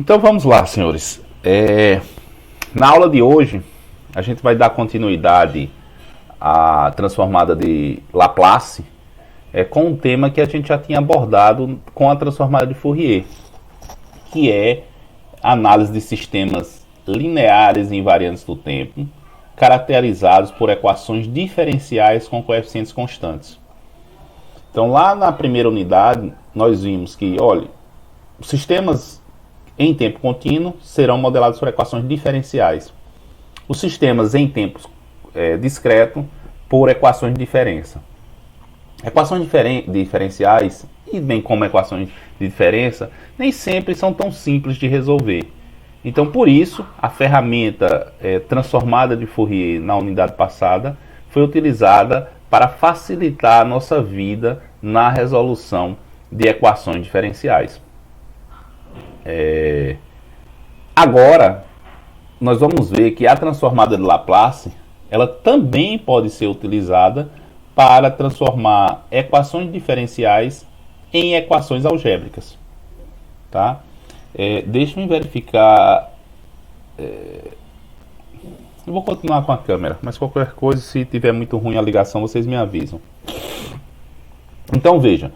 Então vamos lá, senhores. Na aula de hoje, a gente vai dar continuidade à transformada de Laplace com um tema que a gente já tinha abordado com a transformada de Fourier, que é análise de sistemas lineares invariantes do tempo, caracterizados por equações diferenciais com coeficientes constantes. Então, lá na primeira unidade, nós vimos que, olha, os sistemas em tempo contínuo serão modelados por equações diferenciais. Os sistemas em tempo discreto por equações de diferença. Equações diferenciais, e bem como equações de diferença, nem sempre são tão simples de resolver. Então, por isso, a ferramenta transformada de Fourier na unidade passada foi utilizada para facilitar a nossa vida na resolução de equações diferenciais. Agora, nós vamos ver que a transformada de Laplace ela também pode ser utilizada para transformar equações diferenciais em equações algébricas. Tá? Deixa eu verificar. Eu vou continuar com a câmera, mas qualquer coisa, se tiver muito ruim a ligação, vocês me avisam. Então veja,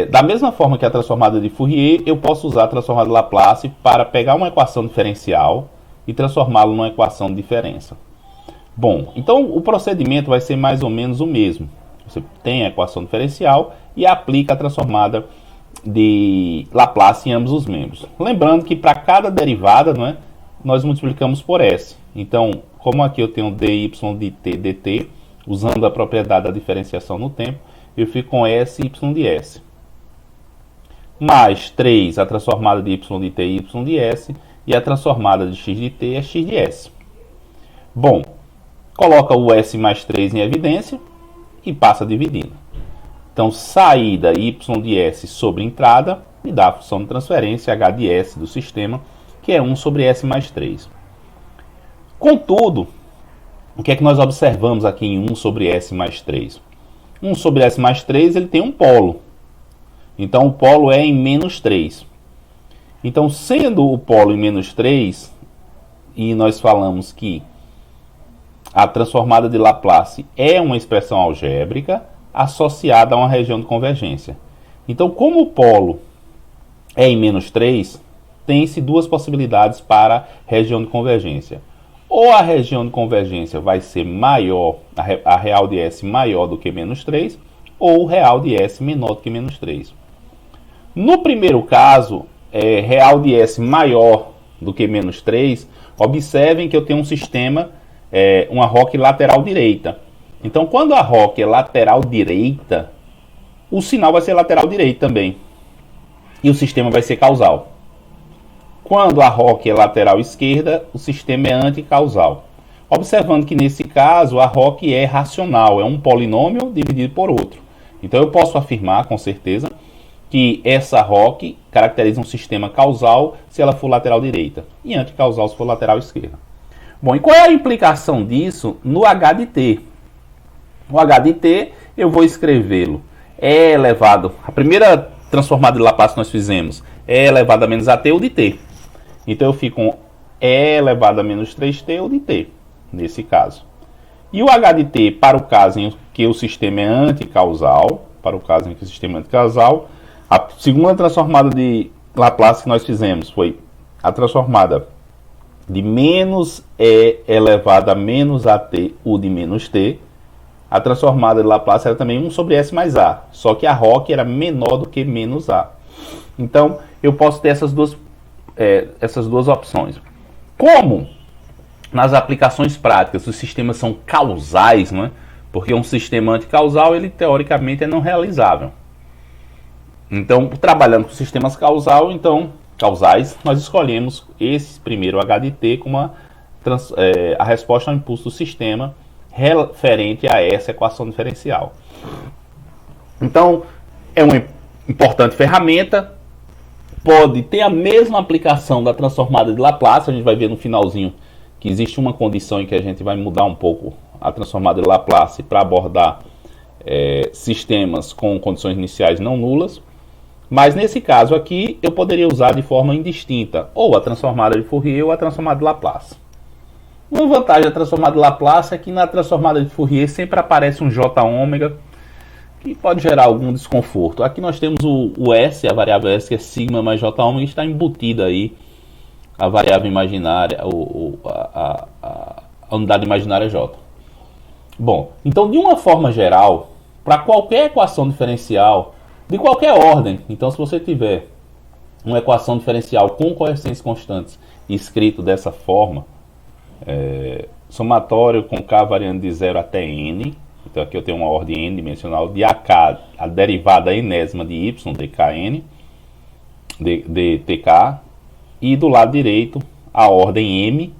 da mesma forma que a transformada de Fourier, eu posso usar a transformada de Laplace para pegar uma equação diferencial e transformá-la numa equação de diferença. Bom, então o procedimento vai ser mais ou menos o mesmo. Você tem a equação diferencial e aplica a transformada de Laplace em ambos os membros. Lembrando que para cada derivada, não é, nós multiplicamos por S. Então, como aqui eu tenho dy de t dt, usando a propriedade da diferenciação no tempo, eu fico com S y de S. Mais 3, a transformada de y de t e y de S, e a transformada de x de t é x de S. Bom, coloca o S mais 3 em evidência e passa dividindo. Então, saída y de S sobre entrada me dá a função de transferência h de S do sistema, que é 1 sobre S mais 3. Contudo, o que é que nós observamos aqui em 1 sobre S mais 3? 1 sobre S mais 3 ele tem um polo. Então, o polo é em menos 3. Então, sendo o polo em menos 3, e nós falamos que a transformada de Laplace é uma expressão algébrica associada a uma região de convergência. Então, como o polo é em menos 3, tem-se duas possibilidades para a região de convergência. Ou a região de convergência vai ser maior, a real de S maior do que menos 3, ou real de S menor do que menos 3. No primeiro caso, real de S maior do que menos 3, observem que eu tenho um sistema, uma ROC lateral direita. Então, quando a ROC é lateral direita, o sinal vai ser lateral direito também. E o sistema vai ser causal. Quando a ROC é lateral esquerda, o sistema é anticausal. Observando que nesse caso a ROC é racional, é um polinômio dividido por outro. Então eu posso afirmar com certeza que essa ROC caracteriza um sistema causal se ela for lateral direita e anticausal se for lateral esquerda. Bom, e qual é a implicação disso no H de t? O H de t eu vou escrevê-lo E elevado, a primeira transformada de Laplace que nós fizemos, E elevado a menos at ou de t. Então eu fico com E elevado a menos 3t ou de t, nesse caso. E o H de t, para o caso em que o sistema é anticausal, a segunda transformada de Laplace que nós fizemos foi a transformada de menos E elevado a menos at ou de menos t. A transformada de Laplace era também 1 sobre S mais A, só que a ROC era menor do que menos A. Então eu posso ter essas duas opções. Como nas aplicações práticas os sistemas são causais, não é? Porque um sistema anticausal, ele teoricamente é não realizável. Então, trabalhando com sistemas causais, nós escolhemos esse primeiro H de t como a resposta ao impulso do sistema referente a essa equação diferencial. Então, é uma importante ferramenta. Pode ter a mesma aplicação da transformada de Laplace. A gente vai ver no finalzinho que existe uma condição em que a gente vai mudar um pouco a transformada de Laplace para abordar sistemas com condições iniciais não nulas. Mas nesse caso aqui, eu poderia usar de forma indistinta, ou a transformada de Fourier ou a transformada de Laplace. Uma vantagem da transformada de Laplace é que na transformada de Fourier sempre aparece um J ômega, que pode gerar algum desconforto. Aqui nós temos o S, a variável S, que é sigma mais J ômega, está embutida aí a variável imaginária, a unidade imaginária J. Bom, então de uma forma geral, para qualquer equação diferencial, de qualquer ordem, então se você tiver uma equação diferencial com coeficientes constantes escrito dessa forma, somatório com k variando de 0 até n, então aqui eu tenho uma ordem n dimensional de ak, a derivada enésima de y, dkn, dtk, e do lado direito a ordem m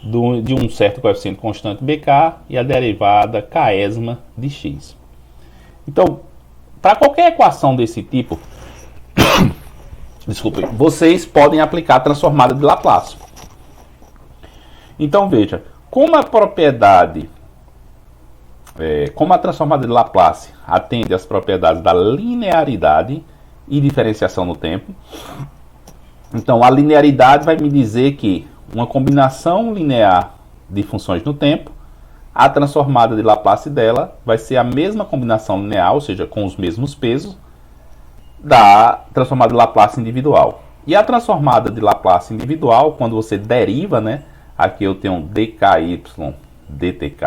de um certo coeficiente constante bk e a derivada késima de x. Então, para qualquer equação desse tipo, desculpe, vocês podem aplicar a transformada de Laplace. Então veja, como a transformada de Laplace atende às propriedades da linearidade e diferenciação no tempo, então a linearidade vai me dizer que uma combinação linear de funções no tempo, a transformada de Laplace dela vai ser a mesma combinação linear, ou seja, com os mesmos pesos, da transformada de Laplace individual. E a transformada de Laplace individual, quando você deriva, né, aqui eu tenho dky dtk,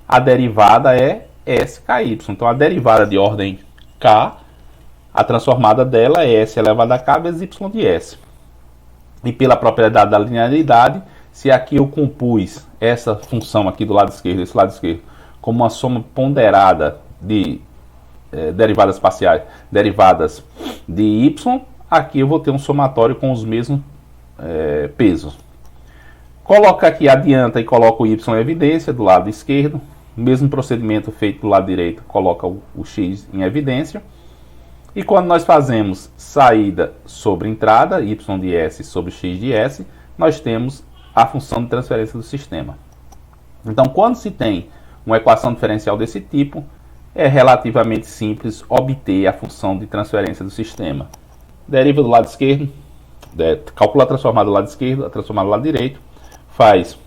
a derivada é sky. Então a derivada de ordem k, a transformada dela é s elevado a k vezes y de s. E pela propriedade da linearidade, se aqui eu compus essa função aqui do lado esquerdo, esse lado esquerdo, como uma soma ponderada de derivadas parciais, derivadas de y, aqui eu vou ter um somatório com os mesmos pesos. Coloca aqui, adianta e coloca o y em evidência do lado esquerdo. Mesmo procedimento feito do lado direito, coloca o x em evidência. E quando nós fazemos saída sobre entrada, y de s sobre x de s, nós temos a função de transferência do sistema. Então, quando se tem uma equação diferencial desse tipo, é relativamente simples obter a função de transferência do sistema. Deriva do lado esquerdo, calcula a transformada do lado esquerdo, a transformada do lado direito, faz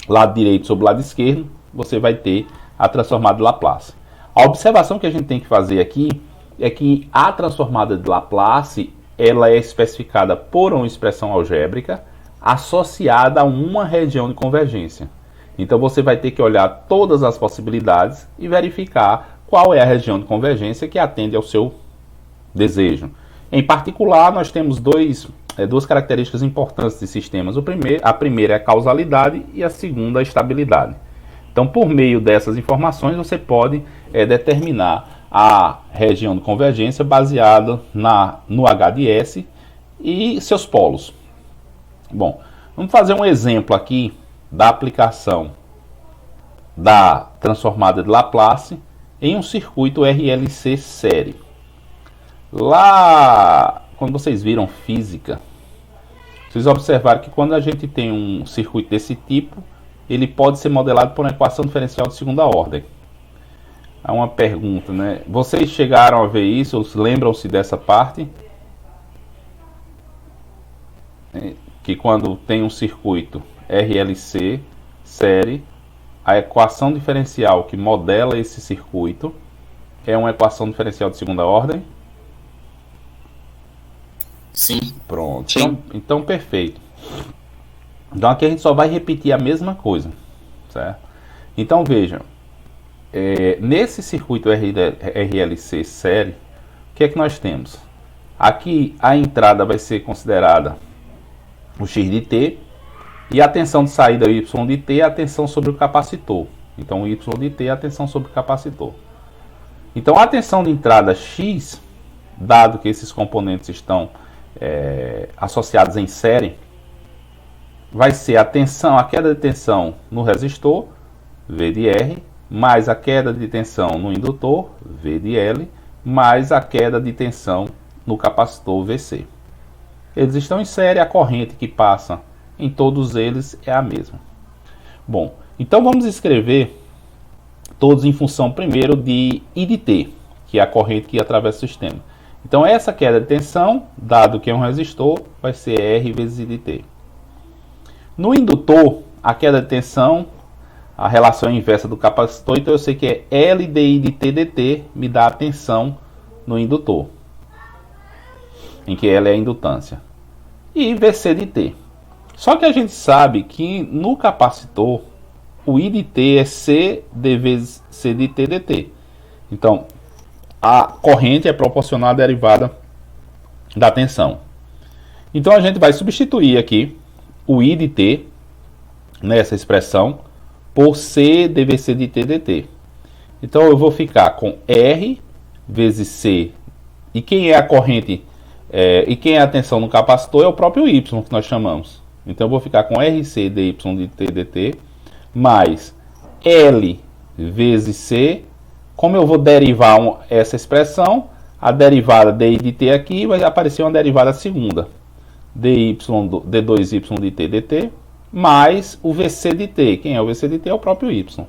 lado direito sobre o lado esquerdo, você vai ter a transformada de Laplace. A observação que a gente tem que fazer aqui é que a transformada de Laplace ela é especificada por uma expressão algébrica associada a uma região de convergência. Então você vai ter que olhar todas as possibilidades e verificar qual é a região de convergência que atende ao seu desejo. Em particular, nós temos duas características importantes de sistemas. A primeira é a causalidade e a segunda a estabilidade. Então, por meio dessas informações, você pode determinar a região de convergência baseada no H de S e seus polos. Bom, vamos fazer um exemplo aqui da aplicação da transformada de Laplace em um circuito RLC série. Lá, quando vocês viram física, vocês observaram que quando a gente tem um circuito desse tipo, ele pode ser modelado por uma equação diferencial de segunda ordem. Há uma pergunta, né? Vocês chegaram a ver isso? Lembram-se dessa parte? Que quando tem um circuito RLC série, a equação diferencial que modela esse circuito é uma equação diferencial de segunda ordem? Sim. Pronto. Sim. Então perfeito. Então aqui a gente só vai repetir a mesma coisa, certo? Então vejam, nesse circuito RLC série, o que é que nós temos? Aqui a entrada vai ser considerada o x de t e a tensão de saída y de t é a tensão sobre o capacitor. Então o y de t é a tensão sobre o capacitor. Então a tensão de entrada x, dado que esses componentes estão associados em série, vai ser a queda de tensão no resistor, V de R, mais a queda de tensão no indutor, V de L, mais a queda de tensão no capacitor, VC. Eles estão em série, a corrente que passa em todos eles é a mesma. Bom, então vamos escrever todos em função primeiro de I de T, que é a corrente que atravessa o sistema. Então essa queda de tensão, dado que é um resistor, vai ser R vezes I de T. No indutor, a queda de tensão, a relação inversa do capacitor, então eu sei que é L de I de T dt me dá a tensão no indutor, em que L é a indutância, e VC de T. Só que a gente sabe que no capacitor, o I de T é C de vezes C de T dt. Então, a corrente é proporcional à derivada da tensão. Então, a gente vai substituir aqui o I de T, nessa expressão, por C dVc de T dt. Então, eu vou ficar com R vezes C. E quem é a corrente, e quem é a tensão no capacitor é o próprio Y, que nós chamamos. Então, eu vou ficar com RC dy de T dt, mais L vezes C. Como eu vou derivar essa expressão, a derivada dy de t aqui vai aparecer uma derivada segunda. d2y de t dt, mais o vc de t. Quem é o vc de t? É o próprio y.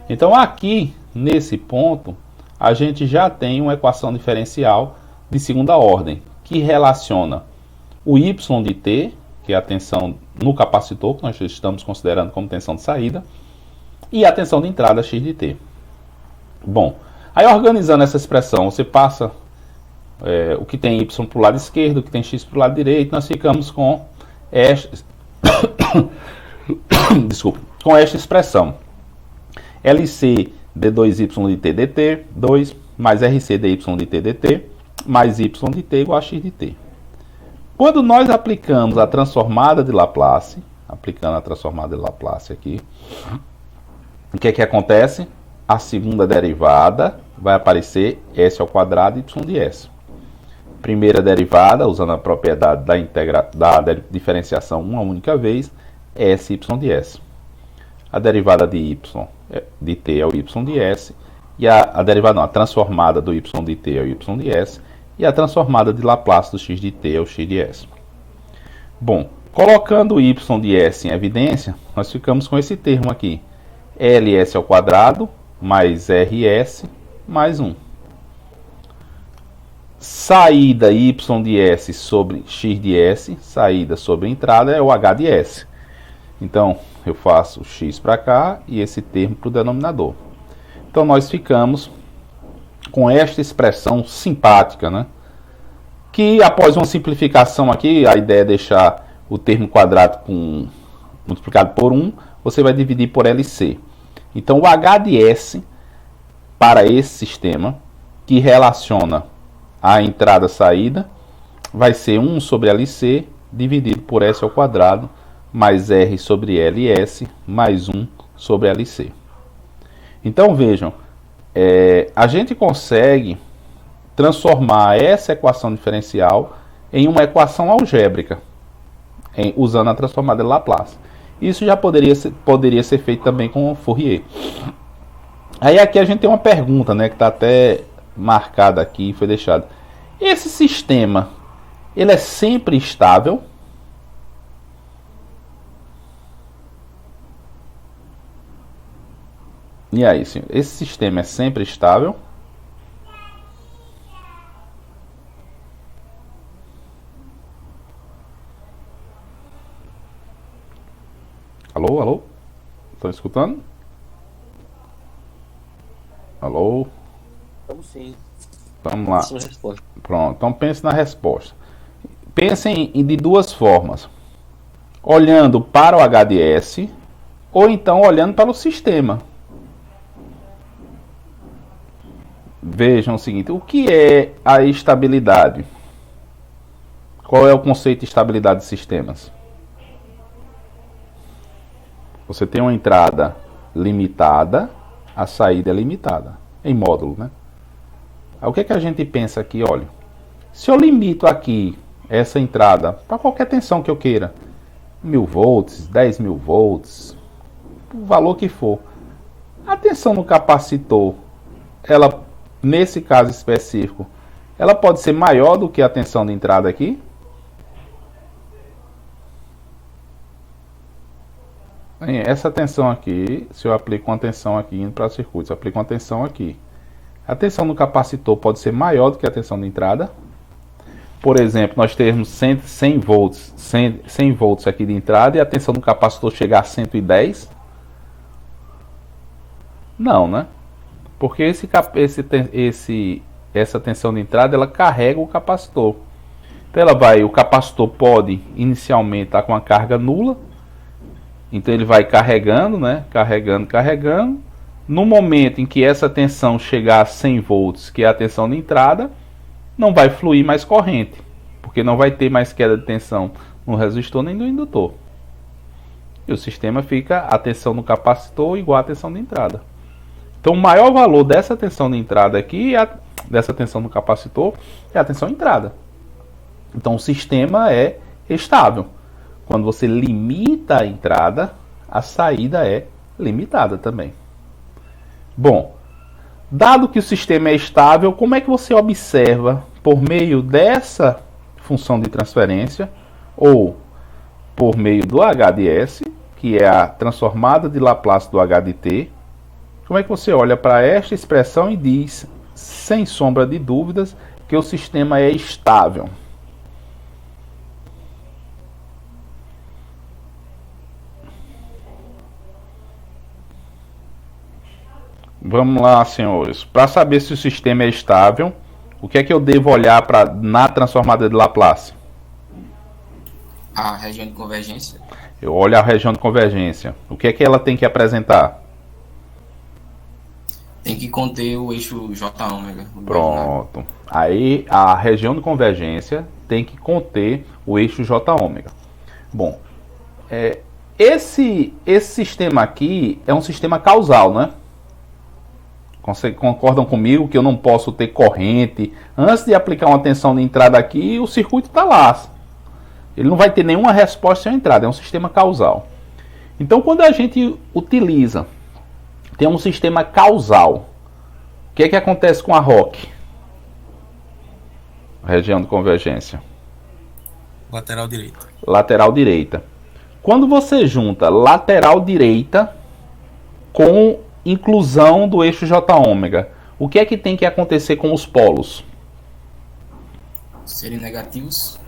Então aqui, nesse ponto, a gente já tem uma equação diferencial de segunda ordem, que relaciona o y de t, que é a tensão no capacitor, que nós estamos considerando como tensão de saída, e a tensão de entrada x de t. Bom, aí organizando essa expressão, você passa o que tem y para o lado esquerdo, o que tem x para o lado direito, nós ficamos com esta, com esta expressão. LC d2y de t dt, 2, mais RC dy de t dt, mais y de t igual a x de t. Quando nós aplicamos a transformada de Laplace, aplicando a transformada de Laplace aqui, o que é que acontece? A segunda derivada vai aparecer s ao quadrado y de s. Primeira derivada, usando a propriedade da diferenciação uma única vez, s y de s. A derivada de y de t é o y de s, e a derivada não, a transformada do y de t é o y de s, e a transformada de Laplace do x de t é o x de s. Bom, colocando o y de s em evidência, nós ficamos com esse termo aqui, ls ao quadrado, mais rs, mais 1. Saída y de s sobre x de s, saída sobre entrada é o h de s. Então, eu faço x para cá e esse termo para o denominador. Então, nós ficamos com esta expressão simpática, né? Que após uma simplificação aqui, a ideia é deixar o termo quadrado multiplicado por 1, você vai dividir por LC. Então, o h de s para esse sistema, que relaciona a entrada-saída, vai ser 1 sobre LC dividido por S ao quadrado, mais R sobre LS, mais 1 sobre LC. Então, vejam, a gente consegue transformar essa equação diferencial em uma equação algébrica, usando a transformada de Laplace. Isso já poderia ser feito também com Fourier. Aí aqui a gente tem uma pergunta, né, que está até marcada aqui, foi deixada. Esse sistema, ele é sempre estável? E aí, senhor, esse sistema é sempre estável? Alô, alô? Estão escutando? Alô? Vamos sim. Vamos lá. Pronto, então pense na resposta. Pensem de duas formas. Olhando para o HDS ou então olhando para o sistema. Vejam o seguinte, o que é a estabilidade? Qual é o conceito de estabilidade de sistemas? Você tem uma entrada limitada, a saída é limitada, em módulo, né? Aí, o que é que a gente pensa aqui? Olha, se eu limito aqui essa entrada para qualquer tensão que eu queira, 1000 volts, 10.000 volts, o valor que for, a tensão no capacitor, ela, nesse caso específico, ela pode ser maior do que a tensão de entrada aqui? Essa tensão aqui, se eu aplico uma tensão aqui indo para o circuito, se eu aplico uma tensão aqui, a tensão no capacitor pode ser maior do que a tensão de entrada? por exemplo, nós termos 100 volts, 100 volts aqui de entrada e a tensão do capacitor chegar a 110? Não, né? Porque essa tensão de entrada ela carrega o capacitor. Então o capacitor pode inicialmente estar com a carga nula. Então ele vai carregando, né? Carregando. No momento em que essa tensão chegar a 100 volts, que é a tensão de entrada, não vai fluir mais corrente, porque não vai ter mais queda de tensão no resistor nem no indutor. E o sistema fica a tensão no capacitor igual a tensão de entrada. Então o maior valor dessa tensão de entrada aqui, dessa tensão no capacitor, é a tensão de entrada. Então o sistema é estável. Quando você limita a entrada, a saída é limitada também. Bom, dado que o sistema é estável, como é que você observa por meio dessa função de transferência ou por meio do H de S, que é a transformada de Laplace do H de T, como é que você olha para esta expressão e diz, sem sombra de dúvidas, que o sistema é estável? Vamos lá, senhores. Para saber se o sistema é estável, o que é que eu devo olhar na transformada de Laplace? A região de convergência. Eu olho a região de convergência. O que é que ela tem que apresentar? Tem que conter o eixo J ômega. Pronto. Aí a região de convergência tem que conter o eixo J ômega. Bom, esse sistema aqui é um sistema causal, né? Concordam comigo que eu não posso ter corrente? Antes de aplicar uma tensão de entrada aqui, o circuito está lá. Ele não vai ter nenhuma resposta sem a entrada, é um sistema causal. Então, quando a gente utiliza, tem um sistema causal, o que é que acontece com a ROC? Região de convergência. Lateral direita. Lateral direita. Quando você junta lateral direita com inclusão do eixo J ômega, o que é que tem que acontecer com os polos? Serem negativos.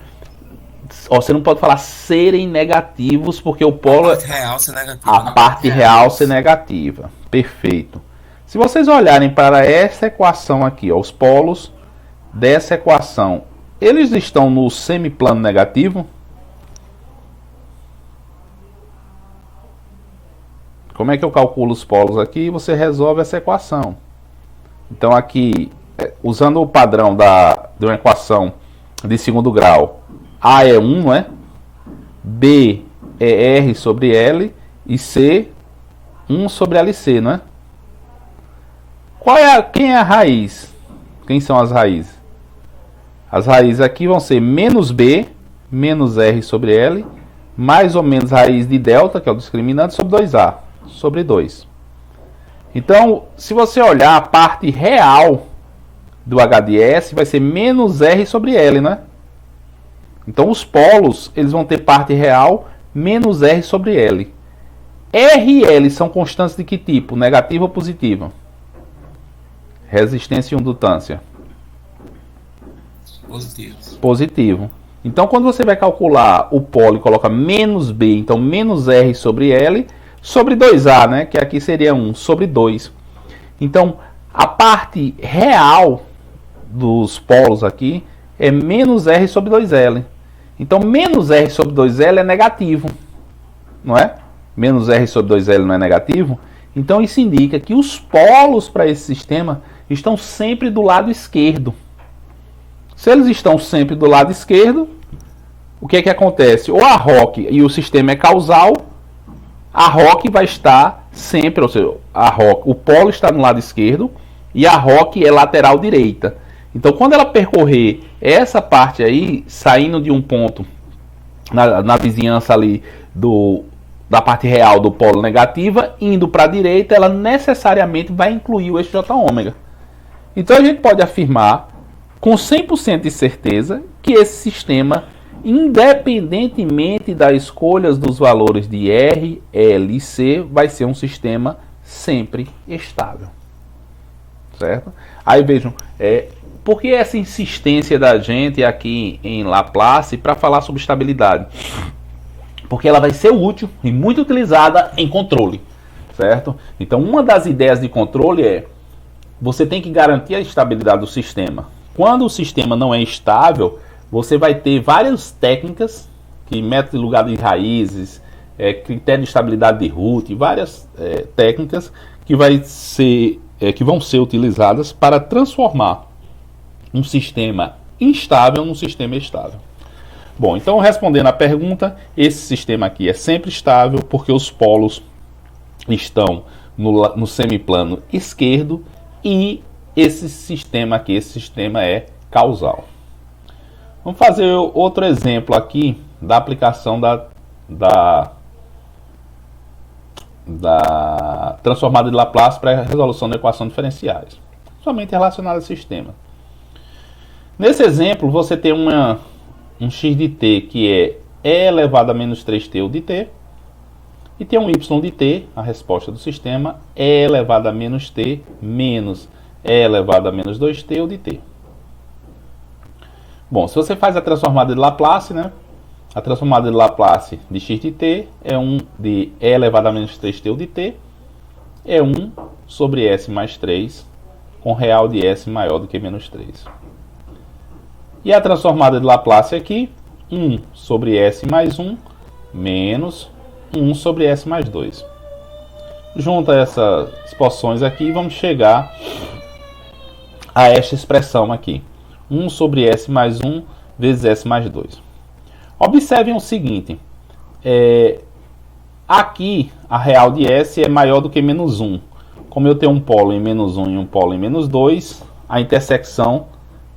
Você não pode falar serem negativos, porque o polo... A parte real ser negativa. A parte real ser negativa. Perfeito. Se vocês olharem para essa equação aqui, ó, os polos dessa equação, eles estão no semiplano negativo? Como é que eu calculo os polos aqui? Você resolve essa equação. Então aqui, usando o padrão de uma equação de segundo grau, A é 1, não é? B é R sobre L e C 1 sobre LC, não é? Quem é a raiz? Quem são as raízes? As raízes aqui vão ser menos B, menos R sobre L, mais ou menos raiz de delta, que é o discriminante, sobre 2A, sobre 2. Então, se você olhar a parte real do H de S, vai ser menos R sobre L, né? Então, os polos, eles vão ter parte real menos R sobre L. R e L são constantes de que tipo? Negativa ou positiva? Resistência e indutância? Positivo. Então, quando você vai calcular o polo e coloca menos B, então menos R sobre L, sobre 2A, né? Que aqui seria 1 sobre 2. Então, a parte real dos polos aqui é menos R sobre 2L. Então, menos R sobre 2L é negativo, não é? Menos R sobre 2L não é negativo. Então, isso indica que os polos para esse sistema estão sempre do lado esquerdo. Se eles estão sempre do lado esquerdo, o que é que acontece? Ou a ROC e o sistema é causal, a ROC vai estar sempre, ou seja, o polo está no lado esquerdo e a ROC é lateral direita. Então, quando ela percorrer essa parte aí, saindo de um ponto na vizinhança ali da parte real do polo negativa, indo para a direita, ela necessariamente vai incluir o eixo J ômega. Então, a gente pode afirmar com 100% de certeza que esse sistema, independentemente das escolhas dos valores de R, L e C, vai ser um sistema sempre estável. certo? Aí vejam, por que essa insistência da gente aqui em Laplace para falar sobre estabilidade? Porque ela vai ser útil e muito utilizada em controle, certo? Então, uma das ideias de controle é você tem que garantir a estabilidade do sistema. Quando o sistema não é estável, você vai ter várias técnicas, que método de lugar de raízes, critério de estabilidade de Root, várias técnicas que vão ser utilizadas para transformar um sistema instável num sistema estável. Bom, então respondendo à pergunta, esse sistema aqui é sempre estável porque os polos estão no semiplano esquerdo e esse sistema aqui, esse sistema é causal. Vamos fazer outro exemplo aqui da aplicação da transformada de Laplace para a resolução da equação diferenciais, somente relacionada ao sistema. Nesse exemplo, você tem um x de t que é e elevado a menos 3t de t, e tem um y de t, a resposta do sistema, e elevado a menos t menos e elevado a menos 2t de t. Bom, se você faz a transformada de Laplace, né? A transformada de Laplace de x de t é 1 de e elevado a menos 3t de t, é 1 sobre s mais 3, com real de s maior do que menos 3. E a transformada de Laplace aqui, 1 sobre s mais 1, menos 1 sobre s mais 2. Junta essas porções aqui e vamos chegar a esta expressão aqui. 1 sobre s mais 1 vezes s mais 2. Observem o seguinte. Aqui a real de s é maior do que menos 1. Como eu tenho um polo em menos 1 e um polo em menos 2, a intersecção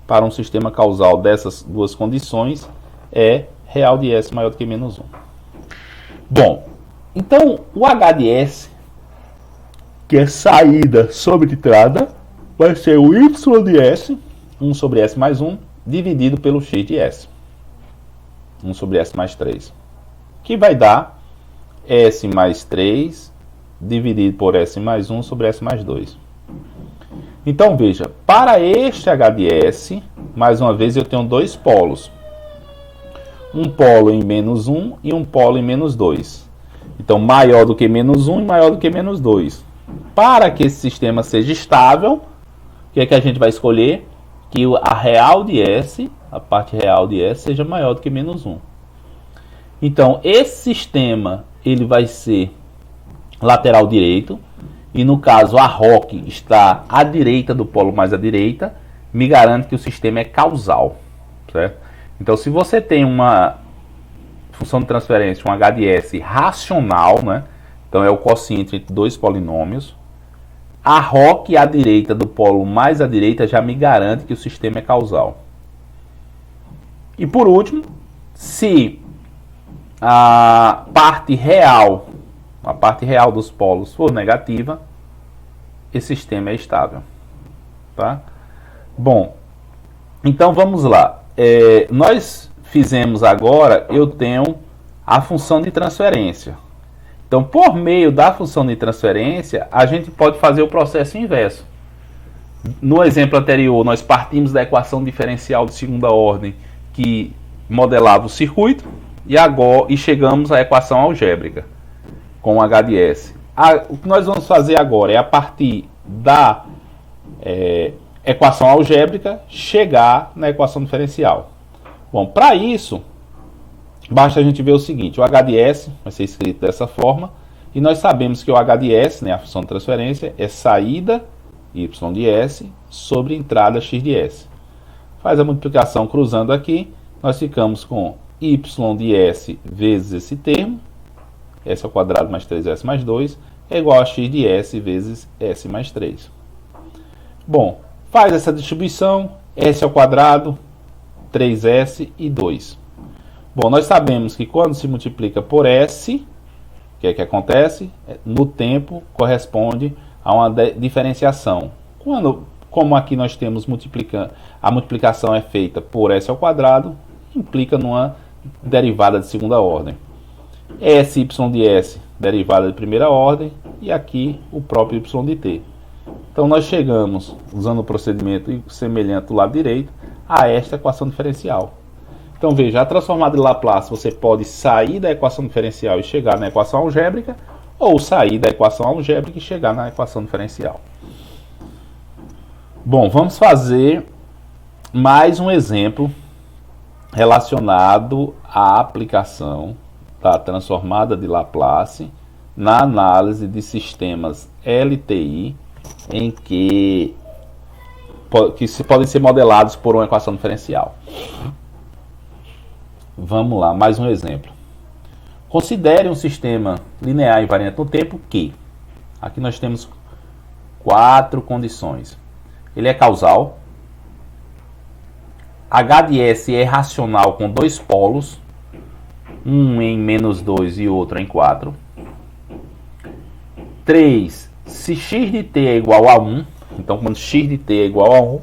para um sistema causal dessas duas condições é real de s maior do que menos 1. Bom, então o h de s, que é saída sobre entrada, vai ser o y de s, 1 sobre s mais 1, dividido pelo x de s, 1 sobre s mais 3, que vai dar s mais 3 dividido por s mais 1 sobre s mais 2. Então veja, para este h de s, mais uma vez eu tenho dois polos. Um polo em menos 1 e um polo em menos 2. Então maior do que menos 1 e maior do que menos 2. Para que esse sistema seja estável, o que é que a gente vai escolher? Que a real de s, a parte real de s, seja maior do que menos 1. Então esse sistema ele vai ser lateral direito. E no caso a ROC está à direita do polo mais à direita, me garante que o sistema é causal, certo? Então se você tem uma função de transferência, um h de s racional, né? Então é o quociente entre dois polinômios, a ROC à direita do polo mais à direita já me garante que o sistema é causal. E por último, se a parte real dos polos for negativa, esse sistema é estável. Tá? Bom, então vamos lá. Nós fizemos agora, eu tenho a função de transferência. Então, por meio da função de transferência, a gente pode fazer o processo inverso. No exemplo anterior, nós partimos da equação diferencial de segunda ordem que modelava o circuito e chegamos à equação algébrica com h de s. O que nós vamos fazer agora é, a partir da equação algébrica, chegar na equação diferencial. Bom, para isso, basta a gente ver o seguinte: o h de s vai ser escrito dessa forma, e nós sabemos que o h de s, né, a função de transferência, é saída y de s sobre entrada x de s. Faz a multiplicação cruzando aqui, nós ficamos com y de s vezes esse termo, s ao quadrado mais 3s mais 2, é igual a x de s vezes s mais 3. Bom, faz essa distribuição, s ao quadrado, 3s e 2. Bom, nós sabemos que quando se multiplica por s, o que é que acontece? No tempo corresponde a uma diferenciação. Como aqui nós temos a multiplicação é feita por s ao quadrado, implica numa derivada de segunda ordem. SY de S, derivada de primeira ordem, e aqui o próprio Y de T. Então nós chegamos, usando o procedimento semelhante do lado direito, a esta equação diferencial. Então veja, a transformada de Laplace você pode sair da equação diferencial e chegar na equação algébrica, ou sair da equação algébrica e chegar na equação diferencial. Bom, vamos fazer mais um exemplo relacionado à aplicação da transformada de Laplace na análise de sistemas LTI em que podem ser modelados por uma equação diferencial. Vamos lá, mais um exemplo. Considere um sistema linear invariante no tempo que, aqui nós temos 4 condições. Ele é causal, H de S é racional com 2 polos, um em -2 e outro em 4. 3. Se x de t é igual a 1, então quando x de t é igual a 1,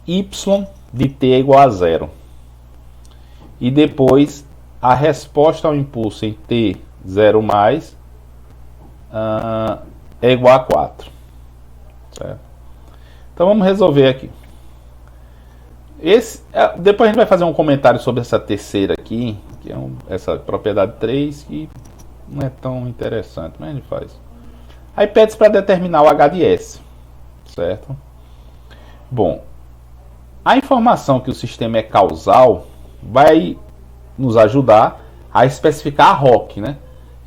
y de t é igual a 0. E depois a resposta ao impulso em t 0 mais é igual a 4. Certo? Então vamos resolver aqui. Depois a gente vai fazer um comentário sobre essa terceira aqui, que é essa propriedade 3, que não é tão interessante, mas a gente faz. Aí pede-se para determinar o H de S, certo? Bom, a informação que o sistema é causal vai nos ajudar a especificar a ROC, né?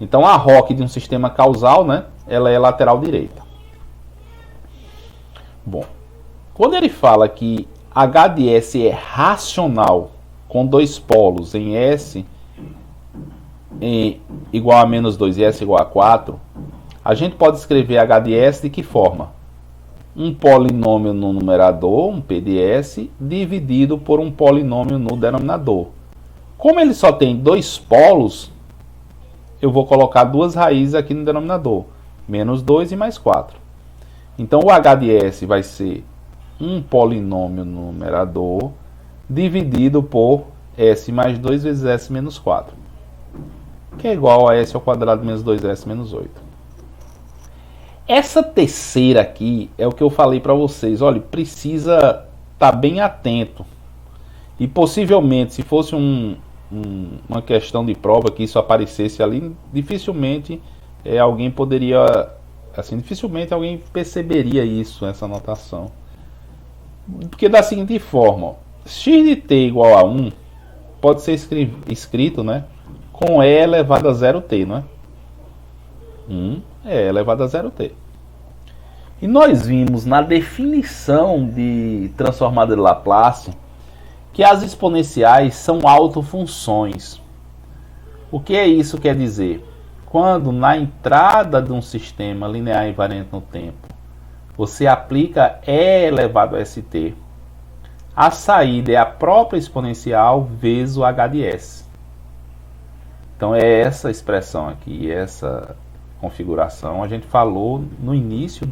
Então a ROC de um sistema causal, né, ela é lateral direita. Bom, quando ele fala que H de S é racional com 2 polos em S igual a -2 e S igual a 4, a gente pode escrever H de S de que forma? Um polinômio no numerador, um P de S, dividido por um polinômio no denominador. Como ele só tem 2 polos, eu vou colocar 2 raízes aqui no denominador, -2 e mais 4. Então o H de S vai ser um polinômio no numerador dividido por S mais 2 vezes S menos 4, que é igual a S ao quadrado menos 2S menos 8. Essa terceira aqui é o que eu falei para vocês. Olha, precisa estar bem atento. E possivelmente, se fosse uma questão de prova que isso aparecesse ali, dificilmente alguém poderia, assim, dificilmente alguém perceberia isso, essa anotação. Porque da seguinte forma, ó, x de t igual a 1 pode ser escrito, né, com e elevado a 0t, não é? 1 é elevado a 0t. E nós vimos na definição de transformada de Laplace que as exponenciais são autofunções. O que é isso quer dizer? Quando na entrada de um sistema linear invariante no tempo você aplica e elevado a st, a saída é a própria exponencial vezes o h de s. Então é essa expressão aqui, essa configuração a gente falou no início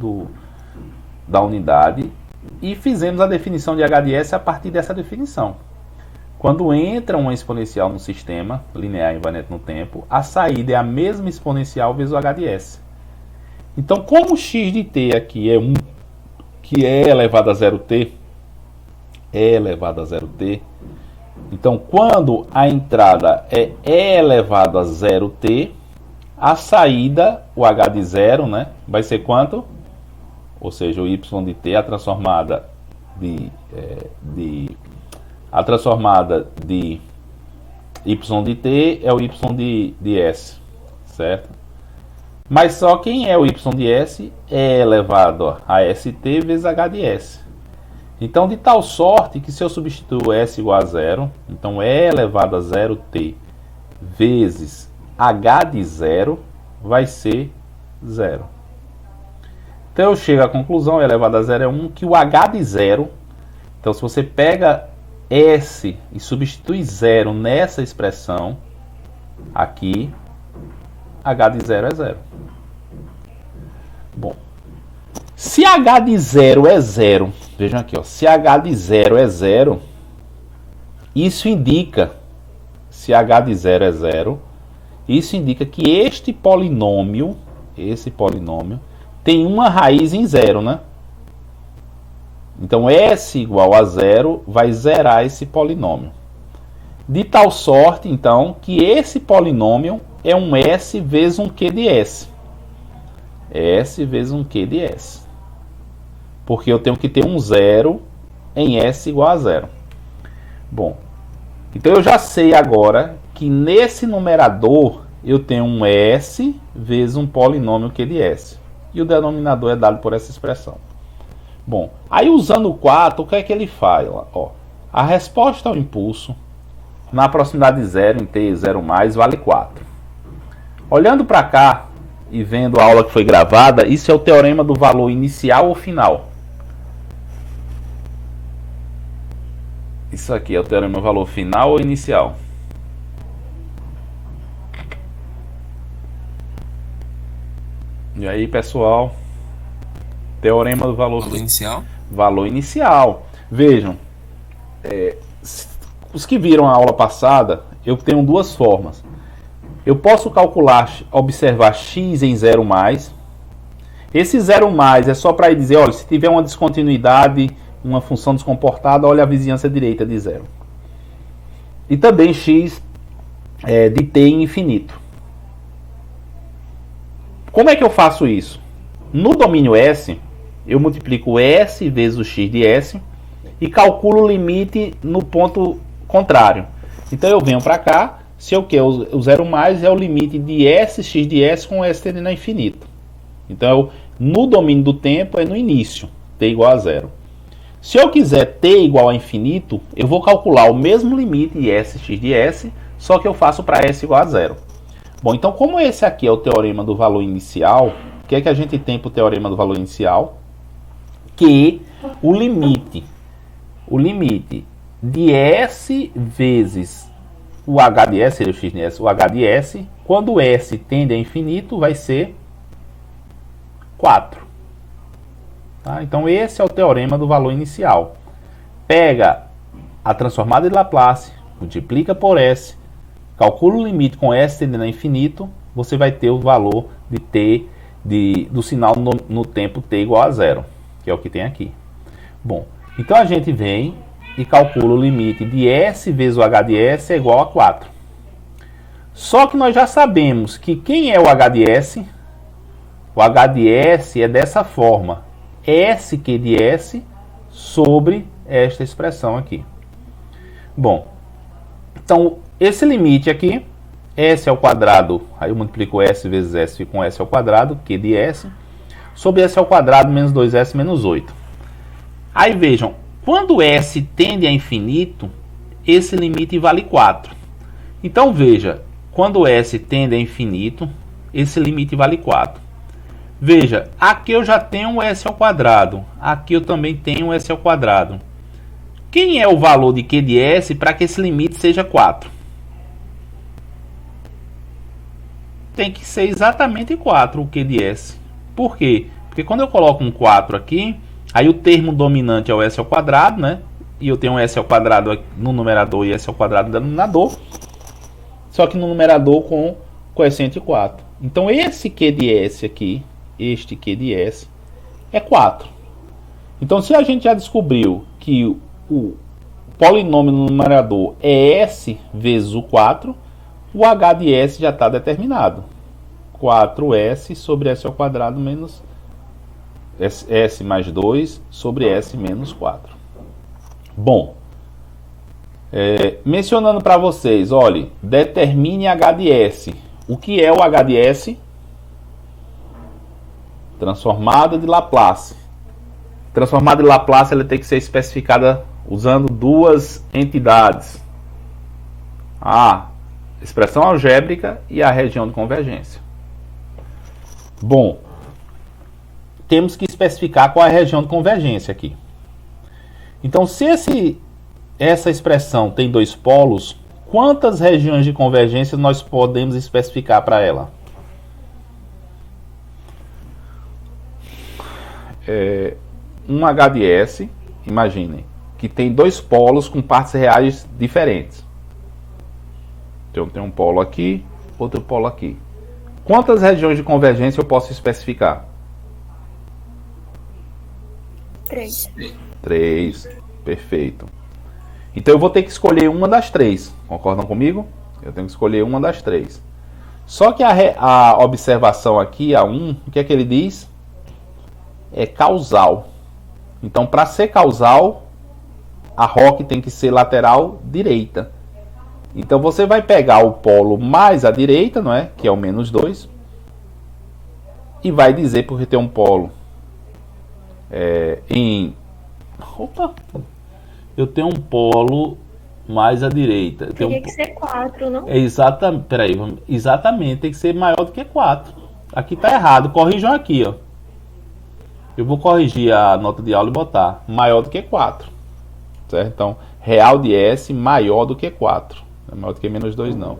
da unidade e fizemos a definição de h de s a partir dessa definição. Quando entra uma exponencial no sistema linear invariante no tempo, a saída é a mesma exponencial vezes o h de s. Então, como x de t aqui é 1, que é elevado a 0t, então quando a entrada é e elevado a 0t, a saída, o h de 0, né, vai ser quanto? Ou seja, o y de t, a transformada de y de t é o y de s, certo? Mas só quem é o y de s é elevado a st vezes h de s. Então, de tal sorte que se eu substituo s igual a 0, então e elevado a 0t vezes h de 0 vai ser 0. Então eu chego à conclusão, e elevado a 0 é 1, que o h de 0, então se você pega s e substitui 0 nessa expressão, aqui, h de 0 é 0. Bom, se h de 0 é 0, vejam aqui, ó, se h de 0 é 0, isso indica, se h de 0 é 0, isso indica que esse polinômio tem uma raiz em zero, né? Então S igual a zero vai zerar esse polinômio. De tal sorte, então, que esse polinômio é um S vezes um Q de S. S vezes um Q de S. Porque eu tenho que ter um zero em S igual a zero. Bom, então eu já sei agora que nesse numerador eu tenho um S vezes um polinômio Q de S. E o denominador é dado por essa expressão. Bom, aí usando o 4, o que é que ele faz? Ó, a resposta ao impulso na proximidade de zero, em t 0 mais, vale 4. Olhando para cá e vendo a aula que foi gravada, isso é o teorema do valor inicial ou final. Isso aqui é o teorema do valor final ou inicial? E aí, pessoal? Teorema do valor inicial. Valor inicial. Vejam, os que viram a aula passada, eu tenho duas formas. Eu posso calcular, observar x em 0 mais. Esse 0 mais é só para dizer, olha, se tiver uma descontinuidade, uma função descomportada, olha a vizinhança direita de 0. E também x de t em infinito. Como é que eu faço isso? No domínio S, eu multiplico S vezes o x de S e calculo o limite no ponto contrário. Então eu venho para cá, se eu quero o 0 mais é o limite de S, x de S com S tendendo a infinito. Então no domínio do tempo é no início, t igual a 0. Se eu quiser t igual a infinito, eu vou calcular o mesmo limite de S, x de S, só que eu faço para S igual a 0. Bom, então como esse aqui é o teorema do valor inicial, o que é que a gente tem para o teorema do valor inicial? Que o limite de S vezes o H de S, seria o x de S, o H de S, quando S tende a infinito, vai ser 4. Tá? Então esse é o teorema do valor inicial. Pega a transformada de Laplace, multiplica por S, calcula o limite com S tendendo a infinito, você vai ter o valor de t do sinal no tempo t igual a 0, que é o que tem aqui. Bom, então a gente vem e calcula o limite de S vezes o H de S é igual a 4. Só que nós já sabemos que quem é o H de S? O H de S é dessa forma. SQ de S sobre esta expressão aqui. Bom, então esse limite aqui, S ao quadrado, aí eu multiplico S vezes S, fica com S ao quadrado, Q de S, sobre S ao quadrado menos 2S menos 8. Aí vejam, quando S tende a infinito, esse limite vale 4. Então veja, quando S tende a infinito, esse limite vale 4. Veja, aqui eu já tenho um S ao quadrado, aqui eu também tenho um S ao quadrado. Quem é o valor de Q de S para que esse limite seja 4? Tem que ser exatamente 4 o Q de S. Por quê? Porque quando eu coloco um 4 aqui, aí o termo dominante é o S ao quadrado, né? E eu tenho um S ao quadrado no numerador e S ao quadrado no denominador. Só que no numerador com coeficiente 4. Então esse Q de S aqui, este Q de S, é 4. Então se a gente já descobriu que o polinômio no numerador é S vezes o 4, o H de S já está determinado. 4S sobre S ao quadrado menos S mais 2 sobre S menos 4. Bom, mencionando para vocês, olhe, determine H de S. O que é o H de S? Transformada de Laplace. Transformada de Laplace ela tem que ser especificada usando duas entidades. A expressão algébrica e a região de convergência. Bom, temos que especificar qual é a região de convergência aqui. Então, se essa expressão tem dois polos, quantas regiões de convergência nós podemos especificar para ela? Um H de S, imaginem, que tem dois polos com partes reais diferentes. Então tem um polo aqui, outro polo aqui. Quantas regiões de convergência eu posso especificar? 3. 3. Perfeito. Então eu vou ter que escolher uma das 3. Concordam comigo? Eu tenho que escolher uma das 3. Só que a observação aqui, a 1, o que é que ele diz? É causal. Então, para ser causal, a ROC tem que ser lateral direita. Então, você vai pegar o polo mais à direita, não é? Que é o menos 2. E vai dizer, porque tem um polo Opa! Eu tenho um polo mais à direita. Teria que ser 4, não? Exatamente. Peraí, exatamente, tem que ser maior do que 4. Aqui tá errado. Corrijam aqui, ó. Eu vou corrigir a nota de aula e botar maior do que 4. Certo? Então, real de S maior do que 4. Não é maior do que menos 2, não.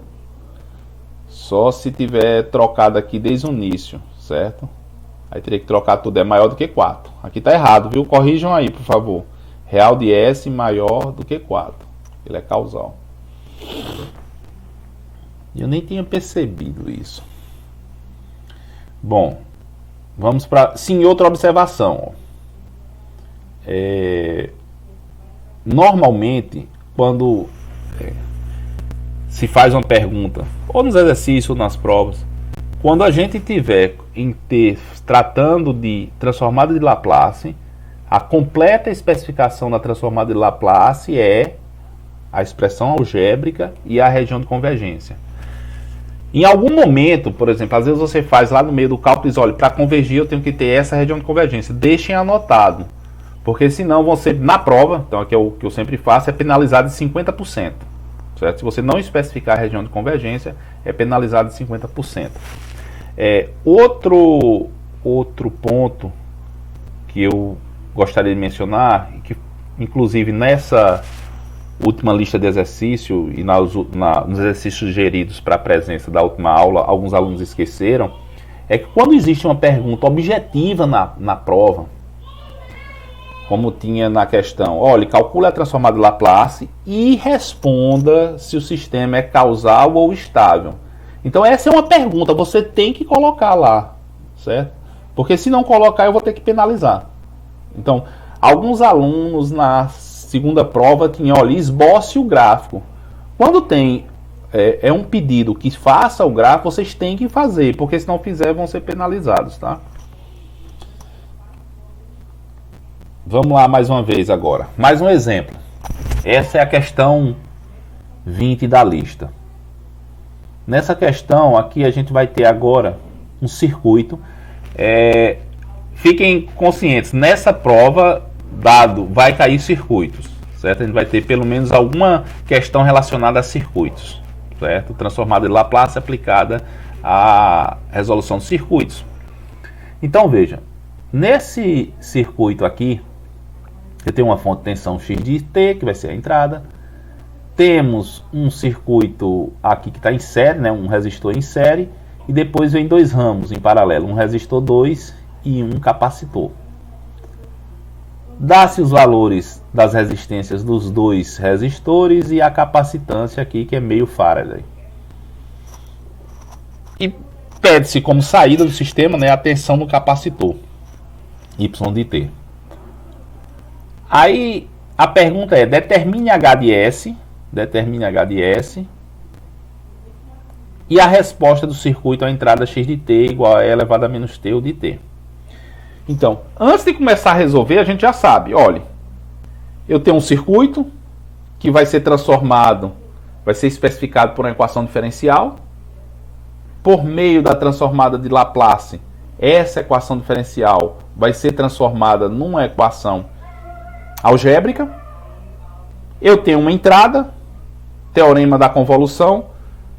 Só se tiver trocado aqui desde o início, certo? Aí teria que trocar tudo, é maior do que 4. Aqui tá errado, viu? Corrijam aí, por favor. Real de S maior do que 4. Ele é causal. Eu nem tinha percebido isso. Bom, vamos para... Sim, outra observação. Normalmente, quando se faz uma pergunta, ou nos exercícios, ou nas provas, quando a gente tiver tratando de transformada de Laplace, a completa especificação da transformada de Laplace é a expressão algébrica e a região de convergência. Em algum momento, por exemplo, às vezes você faz lá no meio do cálculo e diz, olha, para convergir eu tenho que ter essa região de convergência. Deixem anotado, porque senão vão ser, na prova, então aqui é o que eu sempre faço, é penalizado de 50%. Certo? Se você não especificar a região de convergência, é penalizado de 50%. Outro ponto que eu gostaria de mencionar, que inclusive nessa última lista de exercício e nos exercícios sugeridos para a presença da última aula, alguns alunos esqueceram, é que quando existe uma pergunta objetiva na prova, como tinha na questão, olha, calcule a transformada de Laplace e responda se o sistema é causal ou estável. Então essa é uma pergunta, você tem que colocar lá, certo? Porque se não colocar eu vou ter que penalizar. Então, alguns alunos na segunda prova tinham, olha, esboce o gráfico. Quando tem um pedido que faça o gráfico, vocês têm que fazer, porque se não fizer vão ser penalizados, tá? Vamos lá mais uma vez agora. Mais um exemplo. Essa é a questão 20 da lista. Nessa questão aqui a gente vai ter agora um circuito. Fiquem conscientes, nessa prova vai cair circuitos, certo? A gente vai ter pelo menos alguma questão relacionada a circuitos, certo? Transformada de Laplace aplicada à resolução de circuitos. Então veja, nesse circuito aqui, eu tenho uma fonte de tensão X de T, que vai ser a entrada. Temos um circuito aqui que está em série, né, um resistor em série, e depois vem dois ramos em paralelo, um resistor 2 e um capacitor. Dá-se os valores das resistências dos dois resistores e a capacitância aqui, que é meio Faraday. E pede-se como saída do sistema, né, a tensão no capacitor, Y de T. Aí a pergunta é, determine H de S, e a resposta do circuito à entrada X de T igual a E elevado a menos T ou de T. Então, antes de começar a resolver, a gente já sabe, olha, eu tenho um circuito que vai ser transformado, vai ser especificado por uma equação diferencial. Por meio da transformada de Laplace, essa equação diferencial vai ser transformada numa equação algébrica. Eu tenho uma entrada, teorema da convolução,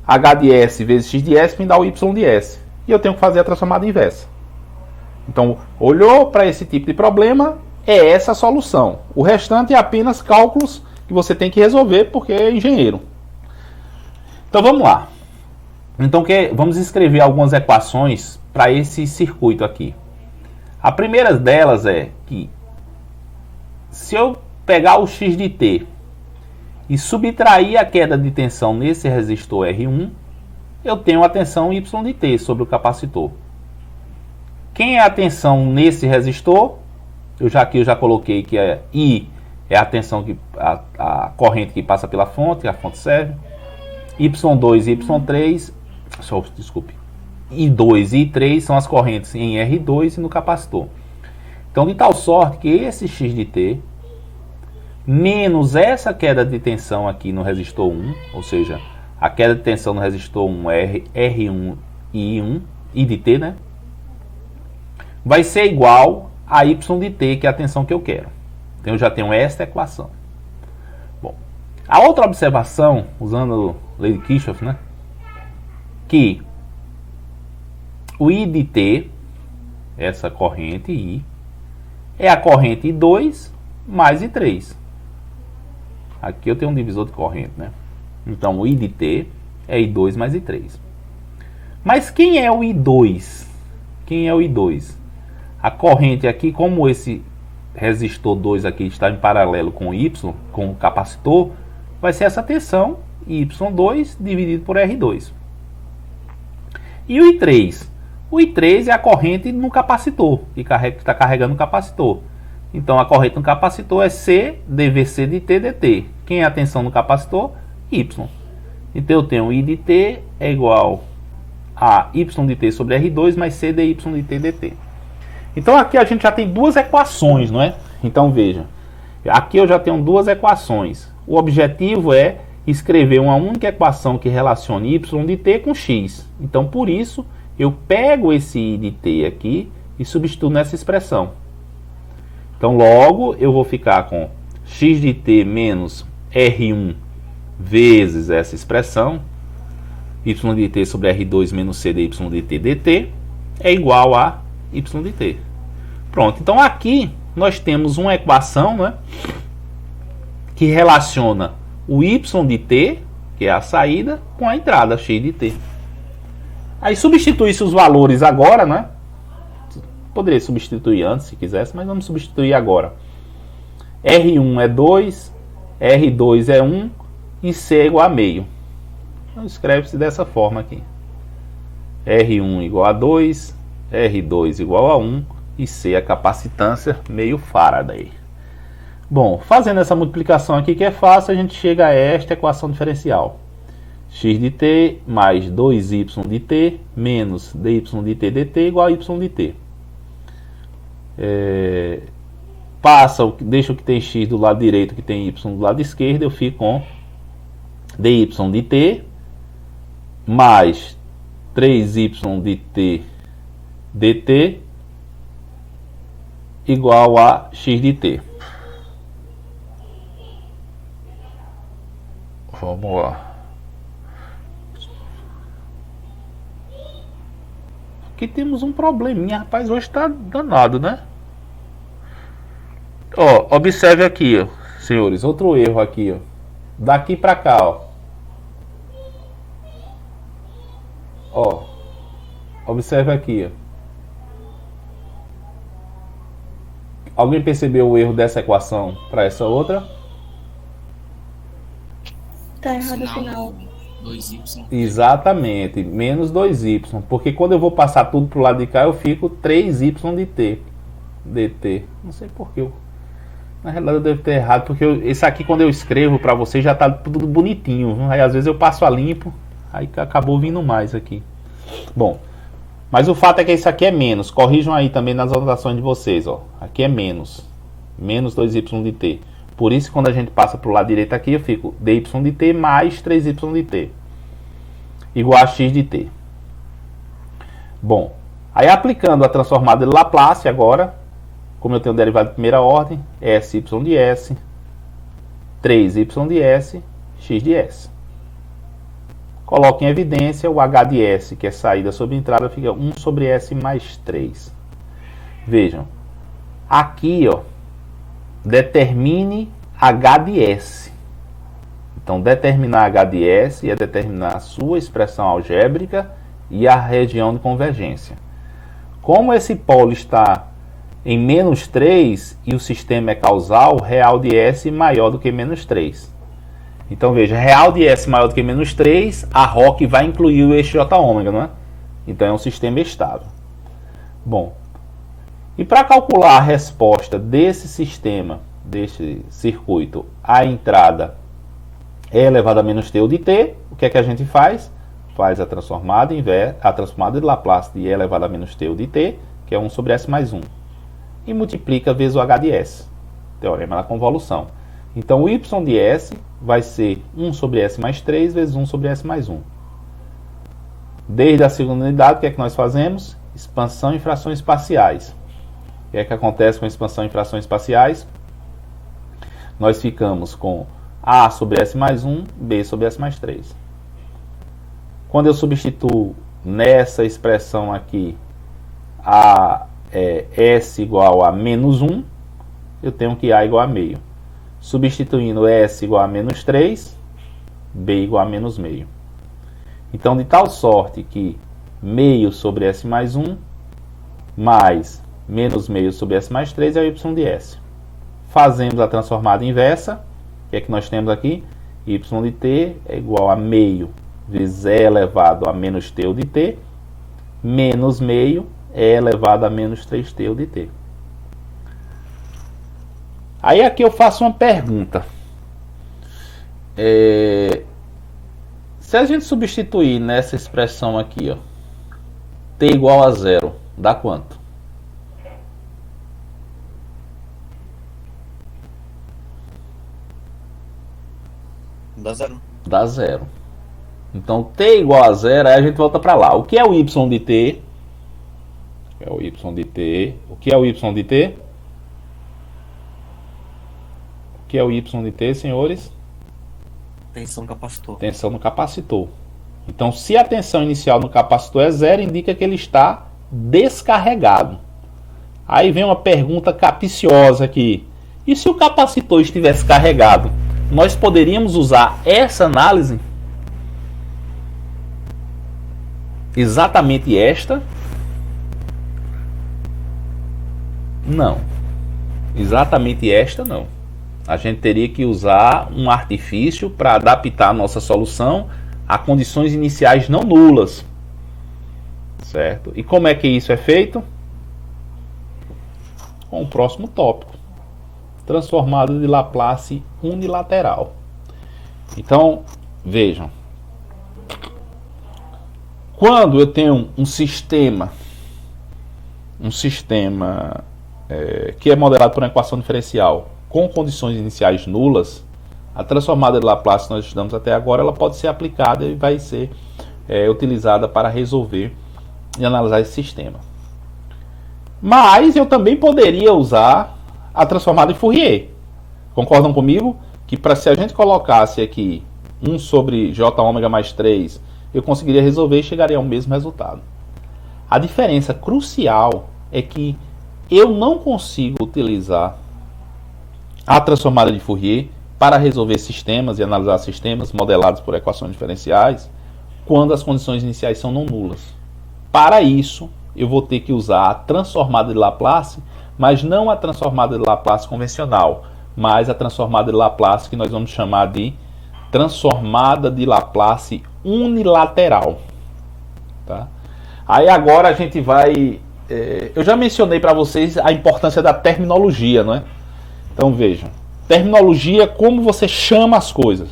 H de S vezes X de S me dá o Y de S. E eu tenho que fazer a transformada inversa. Então, olhou para esse tipo de problema, é essa a solução. O restante é apenas cálculos que você tem que resolver porque é engenheiro. Então vamos lá. Então vamos escrever algumas equações para esse circuito aqui. A primeira delas é que se eu pegar o X de T e subtrair a queda de tensão nesse resistor R1, eu tenho a tensão Y de T sobre o capacitor. Quem é a tensão nesse resistor? Aqui eu já coloquei que I é a tensão a corrente que passa pela fonte, a fonte serve. Y2 e Y3, desculpe, I2 e I3 são as correntes em R2 e no capacitor. Então, de tal sorte que esse X de T menos essa queda de tensão aqui no resistor 1, ou seja, a queda de tensão no resistor 1 é R1 e I1, I de T, né? Vai ser igual a Y de T, que é a tensão que eu quero. Então, eu já tenho esta equação. Bom, a outra observação, usando lei de Kirchhoff, né? Que o I de T, essa corrente I, é a corrente I2 mais I3. Aqui eu tenho um divisor de corrente, né? Então, o I de T é I2 mais I3. Mas quem é o I2? Quem é o I2? A corrente aqui, como esse resistor 2 aqui está em paralelo com o Y, com o capacitor, vai ser essa tensão Y2 dividido por R2. E o I3? O I3 é a corrente no capacitor, que está carregando o capacitor. Então, a corrente no capacitor é C dVc de T dt. Quem é a tensão no capacitor? Y. Então, eu tenho I de T é igual a Y de T sobre R2 mais C dy de T dt. Então, aqui a gente já tem duas equações, não é? Então, veja. Aqui eu já tenho duas equações. O objetivo é escrever uma única equação que relacione Y de T com X. Então, por isso, eu pego esse I de T aqui e substituo nessa expressão. Então, logo, eu vou ficar com X de T menos R1 vezes essa expressão, Y de T sobre R2 menos C dy de T dt, é igual a Y de T. Pronto, então aqui nós temos uma equação, né, que relaciona o Y de T, que é a saída, com a entrada X de T. Aí substitui-se os valores agora, né? Poderia substituir antes se quisesse, mas vamos substituir agora. R1 é 2, R2 é 1 e C é igual a meio. Então escreve-se dessa forma aqui. R1 igual a 2, R2 igual a 1 e C a capacitância meio Faraday. Bom, fazendo essa multiplicação aqui que é fácil, a gente chega a esta equação diferencial. X de T mais 2Y de T menos dy de T dt igual a Y de T. Deixa o que tem X do lado direito, que tem Y do lado esquerdo, eu fico com dy de T mais 3Y de T dt igual a X de T. Vamos lá. Aqui temos um probleminha, rapaz, hoje tá danado, né? Ó, observe aqui, ó, senhores, outro erro aqui, ó. Daqui pra cá, ó. Ó, observe aqui, ó. Alguém percebeu o erro dessa equação para essa outra? Tá errado o final. 2y. Exatamente, menos 2y. Porque quando eu vou passar tudo pro lado de cá, eu fico 3y de t dt. Não sei porquê. Na realidade eu devo ter errado, porque esse aqui quando eu escrevo para vocês já tá tudo bonitinho. Viu? Aí às vezes eu passo a limpo, aí acabou vindo mais aqui. Bom, mas o fato é que isso aqui é menos. Corrijam aí também nas anotações de vocês, ó. Aqui é menos. Menos 2y de t. Por isso, quando a gente passa para o lado direito aqui, eu fico dy de t mais 3y de t igual a x de t. Bom, aí aplicando a transformada de Laplace agora, como eu tenho derivada de primeira ordem, sy de s, 3y de s, x de s. Coloco em evidência o h de s, que é saída sobre entrada, fica 1 sobre s mais 3. Vejam, aqui, ó, determine h de s. Então, determinar h de s é determinar a sua expressão algébrica e a região de convergência. Como esse polo está em menos 3 e o sistema é causal, real de s maior do que menos 3. Então, veja, real de s maior do que menos 3, a ROC vai incluir o eixo J ômega, não é? Então, é um sistema estável. Bom, E para calcular a resposta desse sistema, deste circuito, a entrada E elevado a menos t ou de t, o que é que a gente faz? Faz a transformada de Laplace de E elevado a menos t ou de t, que é 1 sobre S mais 1. E multiplica vezes o H de S, teorema da convolução. Então o Y de S vai ser 1 sobre S mais 3 vezes 1 sobre S mais 1. Desde a segunda unidade, o que é que nós fazemos? Expansão em frações parciais. O que é que acontece com a expansão em frações parciais? Nós ficamos com A sobre S mais 1, B sobre S mais 3. Quando eu substituo nessa expressão aqui S igual a menos 1, eu tenho que A igual a meio. Substituindo S igual a menos 3, B igual a menos meio. Então, de tal sorte que meio sobre S mais 1 mais menos meio sobre S mais 3 é o Y de S. Fazemos a transformada inversa. O que é que nós temos aqui? Y de t é igual a meio vezes E elevado a menos t ou de t, menos meio E elevado a menos 3t ou de t. Aí aqui eu faço uma pergunta. Se a gente substituir nessa expressão aqui, ó, t igual a 0, dá quanto? Dá 0. Dá 0. Então t igual a 0, aí a gente volta para lá. O que é o y de t? O que é o y de t? O que é o y de t? O que é o y de t, senhores? Tensão no capacitor. Tensão no capacitor. Então, se a tensão inicial no capacitor é 0, indica que ele está descarregado. Aí vem uma pergunta capciosa aqui. E se o capacitor estivesse carregado? Nós poderíamos usar essa análise? Exatamente esta? Não. Exatamente esta não. A gente teria que usar um artifício para adaptar a nossa solução a condições iniciais não nulas. Certo? E como é que isso é feito? Com o próximo tópico. Transformada de Laplace unilateral. Então, vejam. Quando eu tenho um sistema que é modelado por uma equação diferencial com condições iniciais nulas, a transformada de Laplace que nós estudamos até agora, ela pode ser aplicada e vai ser utilizada para resolver e analisar esse sistema. Mas eu também poderia usar a transformada de Fourier. Concordam comigo? Que se a gente colocasse aqui 1 sobre j ômega mais 3, eu conseguiria resolver e chegaria ao mesmo resultado. A diferença crucial é que eu não consigo utilizar a transformada de Fourier para resolver sistemas e analisar sistemas modelados por equações diferenciais quando as condições iniciais são não nulas. Para isso, eu vou ter que usar a transformada de Laplace, mas não a transformada de Laplace convencional, mas a transformada de Laplace que nós vamos chamar de transformada de Laplace unilateral. Tá? Aí agora a gente vai... eu já mencionei para vocês a importância da terminologia, não é? Então vejam, terminologia, como você chama as coisas.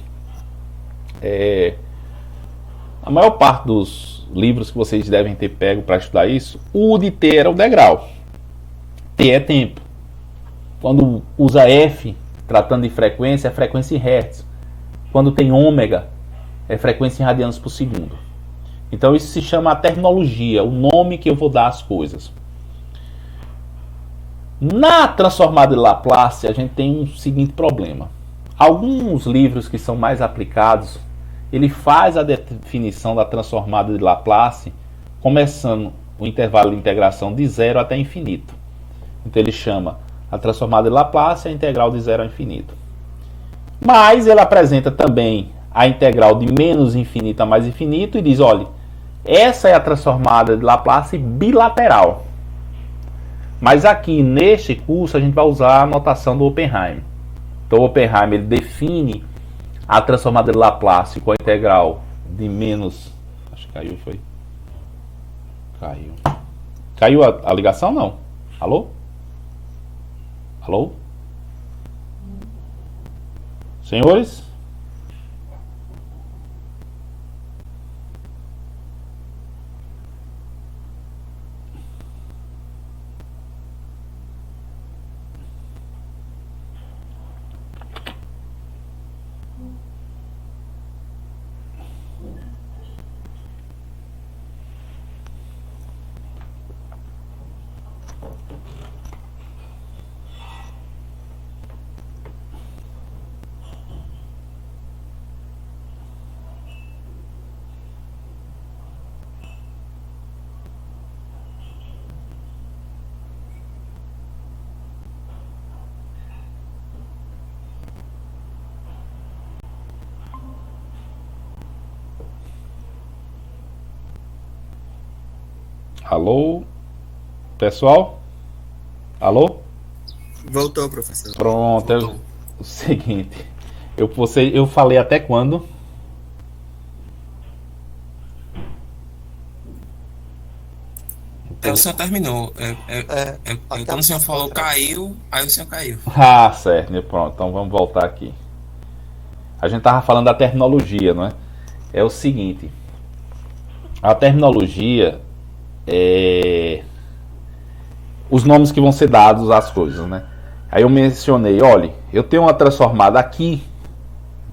A maior parte dos livros que vocês devem ter pego para estudar isso, o U de T era o degrau. T é tempo. Quando usa F, tratando de frequência, é frequência em hertz. Quando tem ômega, é frequência em radianos por segundo. Então isso se chama a terminologia, o nome que eu vou dar às coisas. Na transformada de Laplace, a gente tem um seguinte problema. Alguns livros que são mais aplicados, ele faz a definição da transformada de Laplace começando o intervalo de integração de 0 até infinito. Então ele chama a transformada de Laplace a integral de 0 a infinito. Mas ele apresenta também a integral de menos infinito a mais infinito e diz, olha, essa é a transformada de Laplace bilateral. Mas aqui neste curso a gente vai usar a notação do Oppenheim. Então o Oppenheim ele define a transformada de Laplace com a integral de menos... Acho que caiu, foi? Caiu. Caiu a ligação? Não. Alô? Alô? Senhores? Alô? Pessoal? Alô? Voltou, professor. Pronto, é o seguinte. Eu falei até quando? O senhor terminou. Quando o senhor falou caiu, aí o senhor caiu. Ah, certo. Pronto, então vamos voltar aqui. A gente tava falando da terminologia, não é? É o seguinte. A terminologia é os nomes que vão ser dados às coisas, né? Aí eu mencionei, olha, eu tenho uma transformada aqui,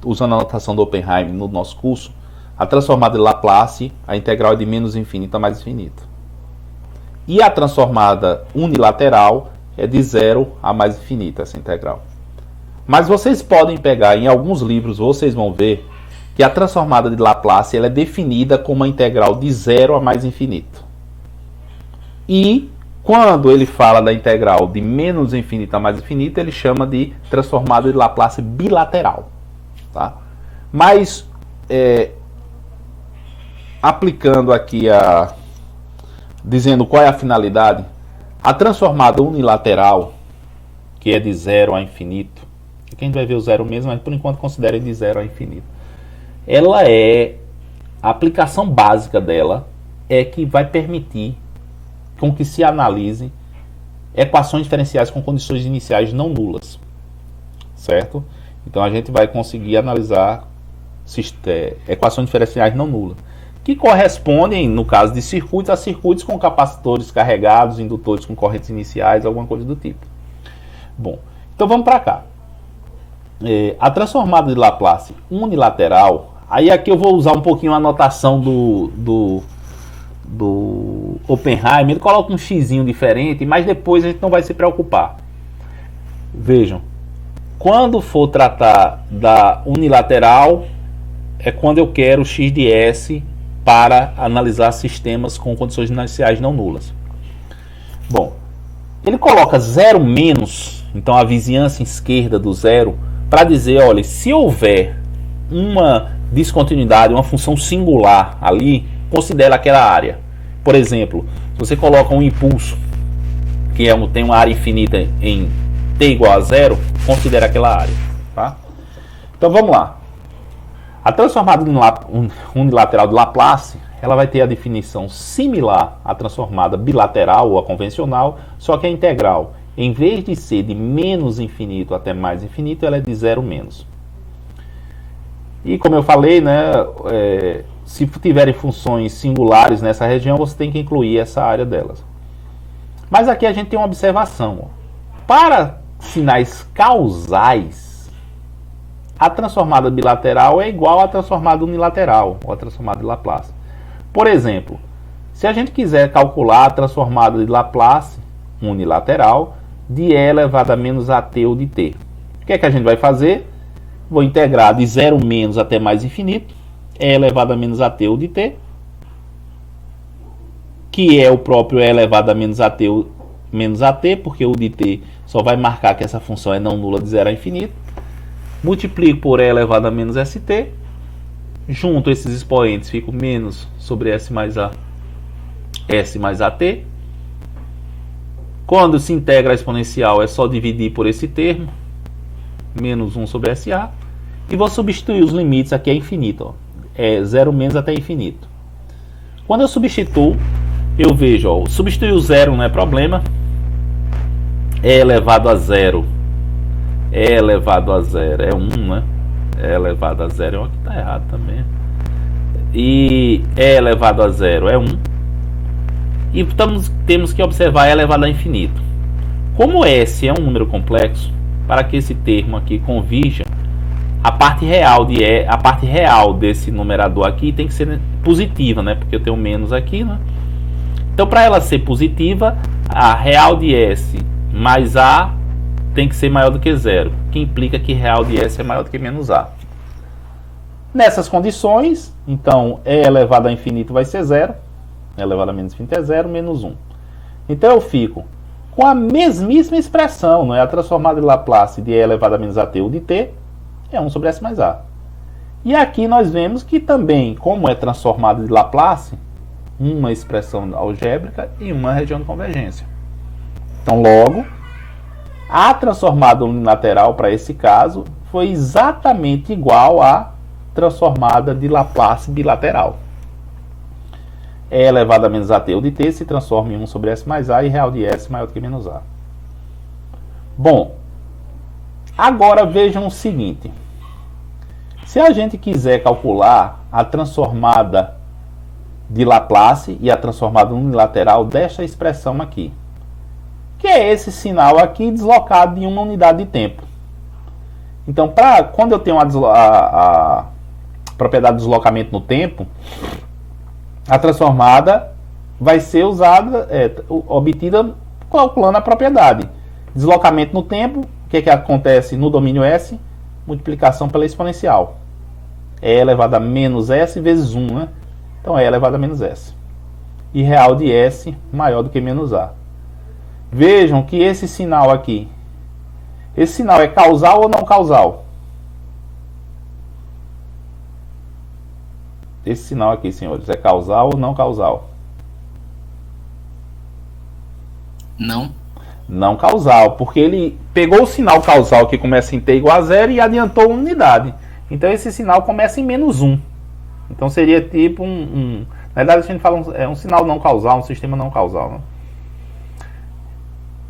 usando a notação do Oppenheim no nosso curso, a transformada de Laplace, a integral é de menos infinito a mais infinito. E a transformada unilateral é de 0 a mais infinito, essa integral. Mas vocês podem pegar, em alguns livros, vocês vão ver que a transformada de Laplace ela é definida como uma integral de 0 a mais infinito. E quando ele fala da integral de menos infinito a mais infinito, ele chama de transformada de Laplace bilateral. Tá? Mas, aplicando aqui dizendo qual é a finalidade, a transformada unilateral, que é de 0 a infinito, aqui a gente vai ver o zero mesmo, mas por enquanto considere de 0 a infinito. A aplicação básica dela é que vai permitir com que se analise equações diferenciais com condições iniciais não nulas, certo? Então a gente vai conseguir analisar equações diferenciais não nulas, que correspondem, no caso de circuitos, a circuitos com capacitores carregados, indutores com correntes iniciais, alguma coisa do tipo. Bom, então vamos para cá. A transformada de Laplace unilateral, aí aqui eu vou usar um pouquinho a notação do Oppenheim, ele coloca um xizinho diferente, mas depois a gente não vai se preocupar. Vejam, quando for tratar da unilateral, é quando eu quero x de S para analisar sistemas com condições iniciais não nulas. Bom, ele coloca 0 menos, então a vizinhança esquerda do zero, para dizer, olha, se houver uma descontinuidade, uma função singular ali, considera aquela área. Por exemplo, se você coloca um impulso que tem uma área infinita em t igual a 0, considera aquela área. Tá? Então vamos lá. A transformada unilateral de Laplace, ela vai ter a definição similar à transformada bilateral ou a convencional, só que a integral, em vez de ser de menos infinito até mais infinito, ela é de 0 menos. E como eu falei, né, se tiverem funções singulares nessa região, você tem que incluir essa área delas. Mas aqui a gente tem uma observação. Ó. Para sinais causais, a transformada bilateral é igual à transformada unilateral, ou a transformada de Laplace. Por exemplo, se a gente quiser calcular a transformada de Laplace unilateral de E elevado a menos AT ou de T, o que é que a gente vai fazer? Vou integrar de 0 menos até mais infinito, E elevado a menos AT ou de T, que é o próprio E elevado a menos AT ou menos AT, porque o de T só vai marcar que essa função é não nula de 0 a infinito. Multiplico por E elevado a menos ST, junto esses expoentes, fico menos sobre S mais AT. Quando se integra a exponencial é só dividir por esse termo, menos 1 sobre SA, e vou substituir os limites, aqui é infinito, ó. É 0 menos até infinito. Quando eu substituo, eu vejo, ó, substituir o zero não é problema, E elevado a zero. E elevado a zero é 1, né? E elevado a zero é um aqui, tá errado também. E E elevado a zero é 1. E temos que observar E elevado a infinito. Como S é um número complexo, para que esse termo aqui convirja, a parte real de E, a parte real desse numerador aqui tem que ser positiva, né? Porque eu tenho menos aqui, né? Então, para ela ser positiva, a real de S mais A tem que ser maior do que zero, que implica que real de S é maior do que menos A. Nessas condições, então, E elevado a infinito vai ser zero, E elevado a menos infinito é zero, menos 1. Então, eu fico com a mesmíssima expressão, não é? A transformada de Laplace de E elevado a menos AT ou de T é 1 sobre S mais A. E aqui nós vemos que também, como é transformada de Laplace, uma expressão algébrica e uma região de convergência. Então, logo, a transformada unilateral para esse caso foi exatamente igual à transformada de Laplace bilateral. E elevado a menos AT ou de T se transforma em 1 sobre S mais A e real de S maior do que menos A. Bom, agora vejam o seguinte. Se a gente quiser calcular a transformada de Laplace e a transformada unilateral desta expressão aqui, que é esse sinal aqui deslocado em uma unidade de tempo. Então, quando eu tenho a propriedade de deslocamento no tempo, a transformada vai ser usada, obtida calculando a propriedade. Deslocamento no tempo, o que acontece no domínio S? Multiplicação pela exponencial. E elevado a menos S vezes 1, né? Então, E elevado a menos S. E real de S maior do que menos A. Vejam que esse sinal aqui, esse sinal é causal ou não causal? Esse sinal aqui, senhores, é causal ou não causal? Não. Não causal, porque ele pegou o sinal causal que começa em T igual a zero e adiantou uma unidade. Então esse sinal começa em menos 1. Então seria tipo na verdade a gente fala um sinal não causal, um sistema não causal, né?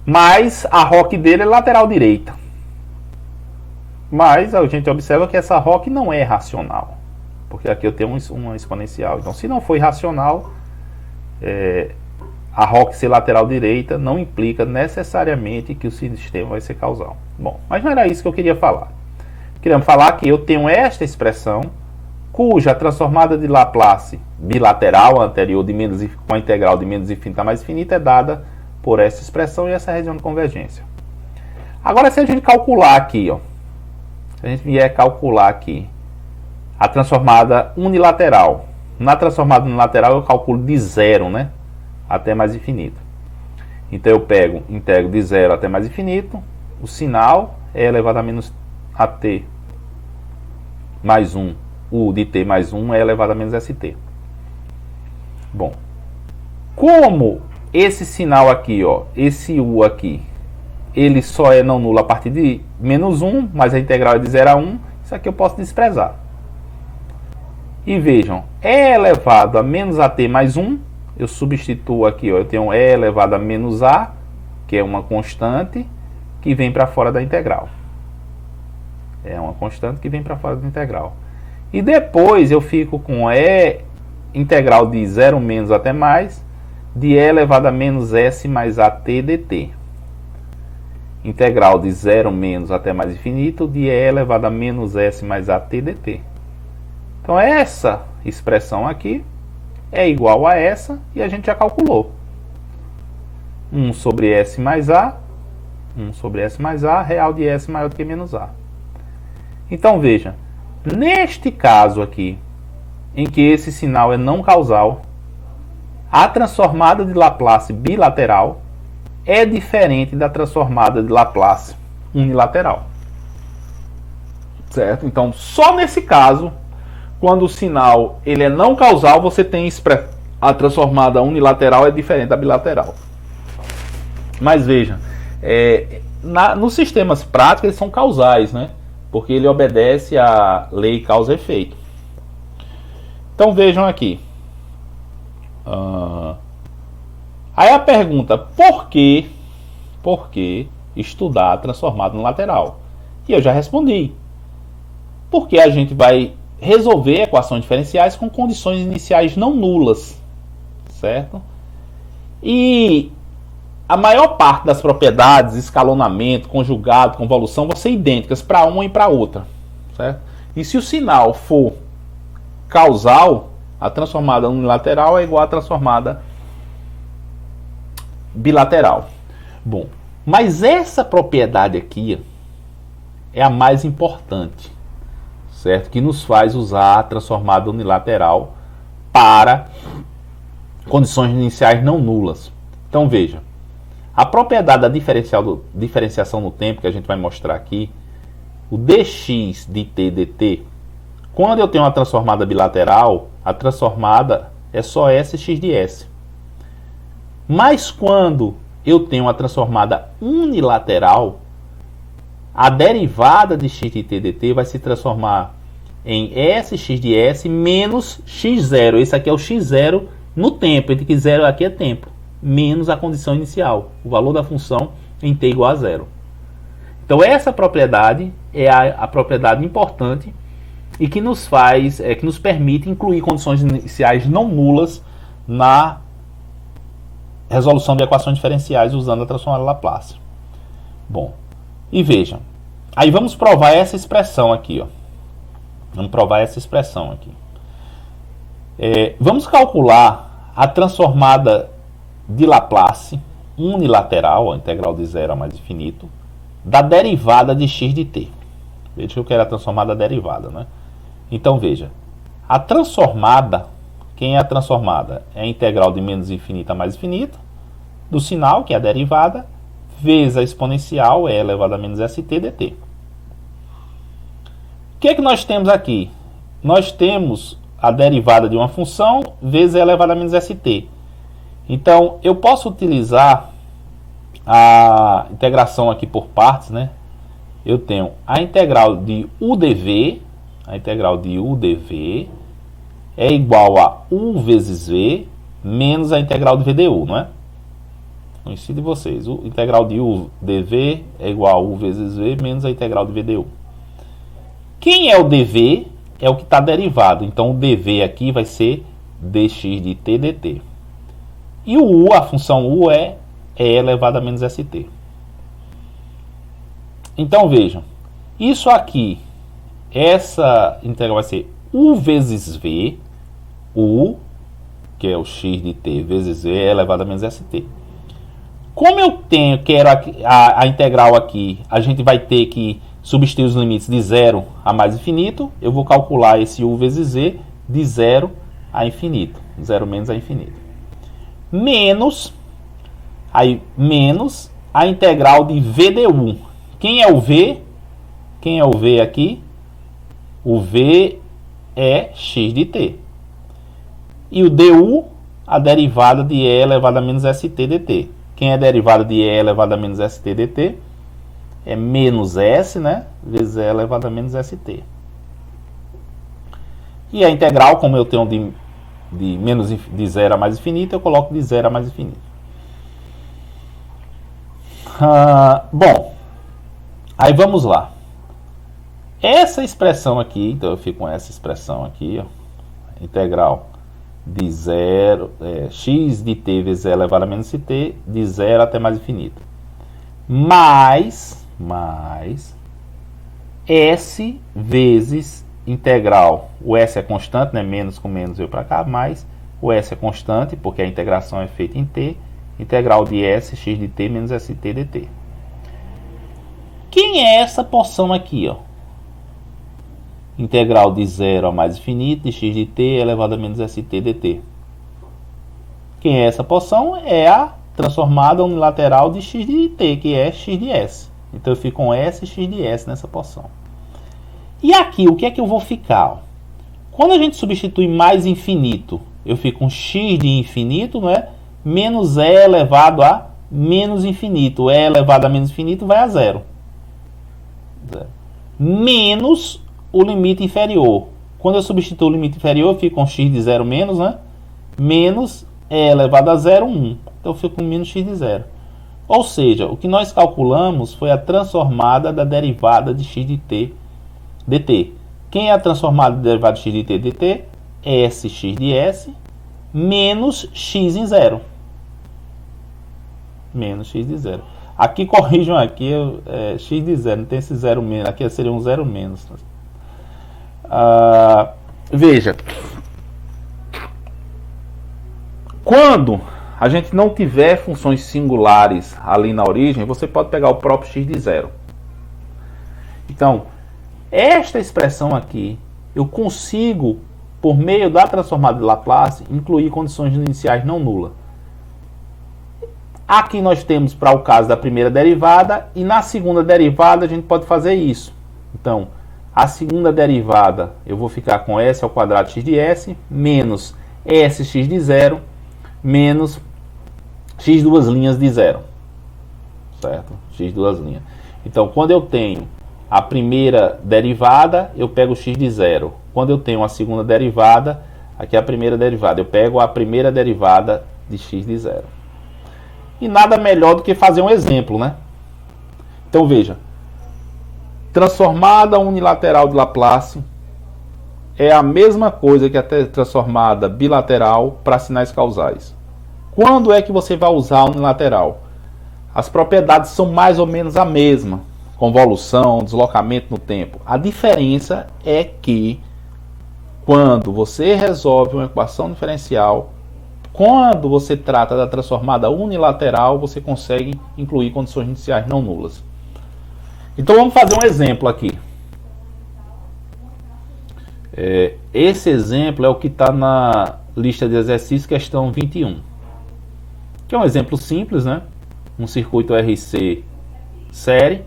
Mas a ROC dele é lateral direita. Mas a gente observa que essa ROC não é racional. Porque aqui eu tenho uma exponencial. Então, se não for irracional, a ROC ser lateral direita não implica necessariamente que o sistema vai ser causal. Bom, mas não era isso que eu queria falar. Queríamos falar que eu tenho esta expressão, cuja transformada de Laplace bilateral anterior com a integral de menos infinito a mais infinito é dada por essa expressão e essa região de convergência. Agora, se a gente calcular aqui, se a gente vier calcular aqui a transformada unilateral. Na transformada unilateral eu calculo de zero, né? Até mais infinito. Então eu integro de zero até mais infinito. O sinal é elevado a menos AT mais 1. O de T mais 1 é elevado a menos ST. Bom, como esse sinal aqui, esse U aqui, ele só é não nulo a partir de menos 1, mas a integral é de 0 a 1, isso aqui eu posso desprezar. E vejam, E elevado a menos AT mais 1, eu substituo aqui, eu tenho E elevado a menos A, que é uma constante, que vem para fora da integral. É uma constante que vem para fora da integral. E depois eu fico com E integral de 0 menos até mais, de E elevado a menos S mais AT dt. Integral de 0 menos até mais infinito, de E elevado a menos S mais AT dt. Então essa expressão aqui é igual a essa e a gente já calculou. 1 sobre S mais A, 1 sobre S mais A, real de S maior do que menos A. Então veja, neste caso aqui, em que esse sinal é não causal, a transformada de Laplace bilateral é diferente da transformada de Laplace unilateral. Certo? Então, só nesse caso, quando o sinal ele é não causal, você tem a transformada unilateral é diferente da bilateral. Mas veja, nos sistemas práticos eles são causais, né? Porque ele obedece à lei causa-efeito. Então vejam aqui. Aí a pergunta, por que estudar a transformada unilateral? E eu já respondi. Porque a gente vai resolver equações diferenciais com condições iniciais não nulas, certo? E a maior parte das propriedades, escalonamento, conjugado, convolução, vão ser idênticas para uma e para outra, certo? E se o sinal for causal, a transformada unilateral é igual à transformada bilateral. Bom, mas essa propriedade aqui é a mais importante, certo? Que nos faz usar a transformada unilateral para condições iniciais não nulas. Então veja, a propriedade da diferenciação no tempo, que a gente vai mostrar aqui, o dx de t dt, quando eu tenho uma transformada bilateral, a transformada é só s x de s. Mas quando eu tenho uma transformada unilateral, a derivada de x de t dt vai se transformar em sx de s menos x0. Esse aqui é o x0 no tempo, entre que 0 aqui é tempo, menos a condição inicial, o valor da função em t igual a 0. Então essa propriedade é a propriedade importante e que nos faz, que nos permite incluir condições iniciais não nulas na resolução de equações diferenciais usando a transformada Laplace. Bom, e vejam, aí vamos provar essa expressão aqui, ó. Vamos provar essa expressão aqui. Vamos calcular a transformada de Laplace unilateral, a integral de 0 a mais infinito, da derivada de x de t. Veja que eu quero a transformada derivada, né? Então veja, a transformada, quem é a transformada? É a integral de menos infinito a mais infinito, do sinal, que é a derivada, vezes a exponencial, e elevado a menos st dt. O que é que nós temos aqui? Nós temos a derivada de uma função vezes e elevado a menos st. Então, eu posso utilizar a integração aqui por partes, né? Eu tenho a integral de udv, é igual a u vezes v menos a integral de vdu, não é? Conhecido de vocês. O integral de u dv é igual a u vezes v menos a integral de vdu. Quem é o dv? É o que está derivado. Então, o dv aqui vai ser dx de t dt. E o u, a função u é e elevado a menos st. Então, vejam. Isso aqui, essa integral vai ser u vezes v, u, que é o x de t, vezes v elevado a menos st. Como eu quero a integral aqui, a gente vai ter que substituir os limites de 0 a mais infinito. Eu vou calcular esse u vezes v de 0 a infinito. 0 menos a infinito. Menos a integral de vdu. Quem é o v? Quem é o v aqui? O v é x de t. E o du, a derivada de e elevado a menos st dt. Quem é a derivada de e elevado a menos st dt? É menos s, né? Vezes e elevado a menos st. E a integral, como eu tenho de 0 a mais infinito, eu coloco de 0 a mais infinito. Bom, aí vamos lá. Essa expressão aqui, então eu fico com essa expressão aqui, ó, integral de 0, x de t vezes e elevado a menos st, de 0 até mais infinito. Mais s vezes integral, o s é constante, né? Menos com menos veio para cá, mais o s é constante, porque a integração é feita em t, integral de s, x de t menos st dt. Quem é essa porção aqui, ó? Integral de 0 a mais infinito de x de t elevado a menos st dt. Quem é essa porção? É a transformada unilateral de x de t, que é x de s. Então eu fico com s e x de s nessa porção. E aqui, o que é que eu vou ficar? Ó? Quando a gente substitui mais infinito, eu fico com x de infinito, não é? Menos e elevado a menos infinito. E elevado a menos infinito vai a 0. Menos o limite inferior. Quando eu substituo o limite inferior, eu fico com x de 0 menos, né? Menos e elevado a 0, 1. Então eu fico com menos x de 0. Ou seja, o que nós calculamos foi a transformada da derivada de x de t dt. Quem é a transformada da derivada de x de t dt? Sx de s menos x em zero. Menos x de zero. Aqui corrijam aqui, x de zero, não tem esse zero menos. Aqui seria um zero menos. Veja. Quando a gente não tiver funções singulares ali na origem, você pode pegar o próprio x de zero. Então, esta expressão aqui, eu consigo, por meio da transformada de Laplace, incluir condições iniciais não nulas. Aqui nós temos para o caso da primeira derivada, e na segunda derivada a gente pode fazer isso. Então, a segunda derivada, eu vou ficar com s ao quadrado x de s, menos sx de zero, menos x duas linhas de zero. Certo? X duas linhas. Então, quando eu tenho a primeira derivada, eu pego o x de zero. Quando eu tenho a segunda derivada, aqui é a primeira derivada, eu pego a primeira derivada de x de zero. E nada melhor do que fazer um exemplo, né? Então, veja. Transformada unilateral de Laplace é a mesma coisa que a transformada bilateral para sinais causais. Quando é que você vai usar a unilateral? As propriedades são mais ou menos a mesma. Convolução, deslocamento no tempo. A diferença é que quando você resolve uma equação diferencial, quando você trata da transformada unilateral, você consegue incluir condições iniciais não nulas. Então vamos fazer um exemplo aqui. Esse exemplo é o que está na lista de exercícios, questão 21. Que é um exemplo simples, né? Um circuito RC série,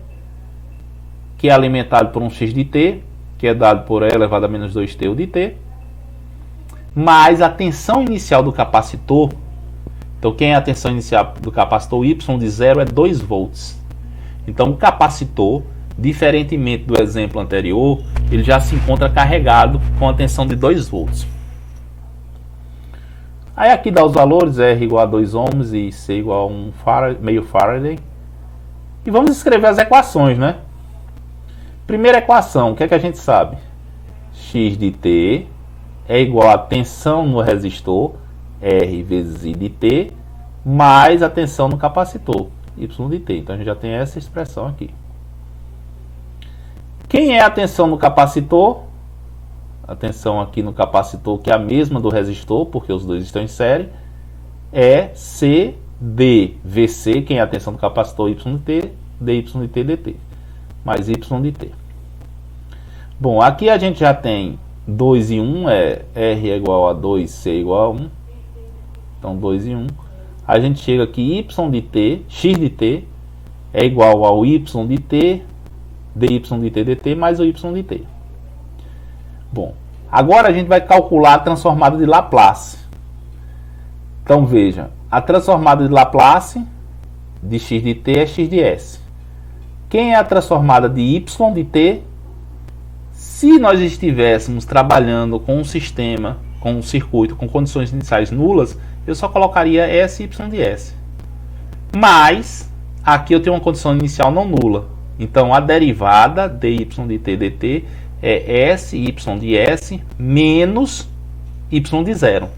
que é alimentado por um x de t, que é dado por e elevado a menos 2t de t, mais a tensão inicial do capacitor. Então, quem é a tensão inicial do capacitor? Y de 0 é 2 volts. Então, o capacitor, diferentemente do exemplo anterior, ele já se encontra carregado com a tensão de 2 volts. Aí aqui dá os valores, R igual a 2 ohms e C igual a meio Faraday. E vamos escrever as equações, né? Primeira equação, o que é que a gente sabe? X de t é igual a tensão no resistor, R vezes I de t, mais a tensão no capacitor, Y de t. Então a gente já tem essa expressão aqui. Quem é a tensão no capacitor? A tensão aqui no capacitor, que é a mesma do resistor, porque os dois estão em série, é C d VC, quem é a tensão do capacitor? Y de t, dy de t dt, mais Y de t. Bom, aqui a gente já tem 2 e 1, R é igual a 2, C é igual a 1. Então 2 e 1. A gente chega aqui, Y de t, X de t, é igual ao Y de t, dy de t dt, mais o Y de t. Bom, agora a gente vai calcular a transformada de Laplace. Então veja, a transformada de Laplace de x de t é x de s. Quem é a transformada de Y de t? Se nós estivéssemos trabalhando com um sistema, com um circuito, com condições iniciais nulas, eu só colocaria S e Y de S. Mas, aqui eu tenho uma condição inicial não nula. Então, a derivada dy de t dt é S y de S menos y de zero.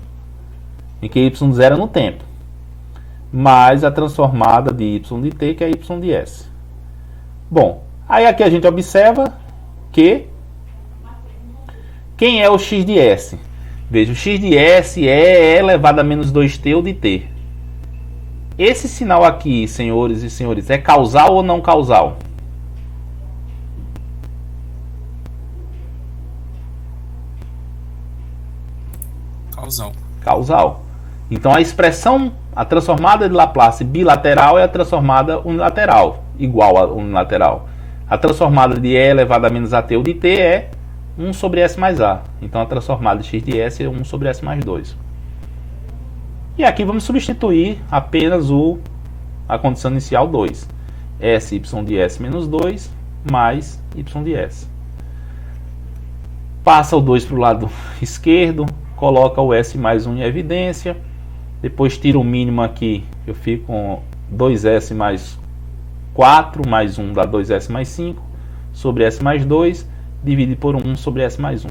Em que y de zero é no tempo. Mais a transformada de y de t, que é y de S. Bom, aí aqui a gente observa que quem é o x de S? Veja, o x de S é elevado a menos 2t de t. Esse sinal aqui, senhores e senhores, é causal ou não causal? Causal. Causal. Então a expressão, a transformada de Laplace bilateral é a transformada unilateral, igual a unilateral. A transformada de E elevado a menos AT de T é 1 sobre S mais A. Então a transformada de x de S é 1 sobre S mais 2. E aqui vamos substituir apenas a condição inicial 2. S y de S menos 2 mais y de S. Passa o 2 para o lado esquerdo, coloca o S mais 1 em evidência. Depois tira o mínimo aqui, eu fico com 2S mais 4 mais 1 dá 2S mais 5 sobre S mais 2 divide por 1 sobre S mais 1.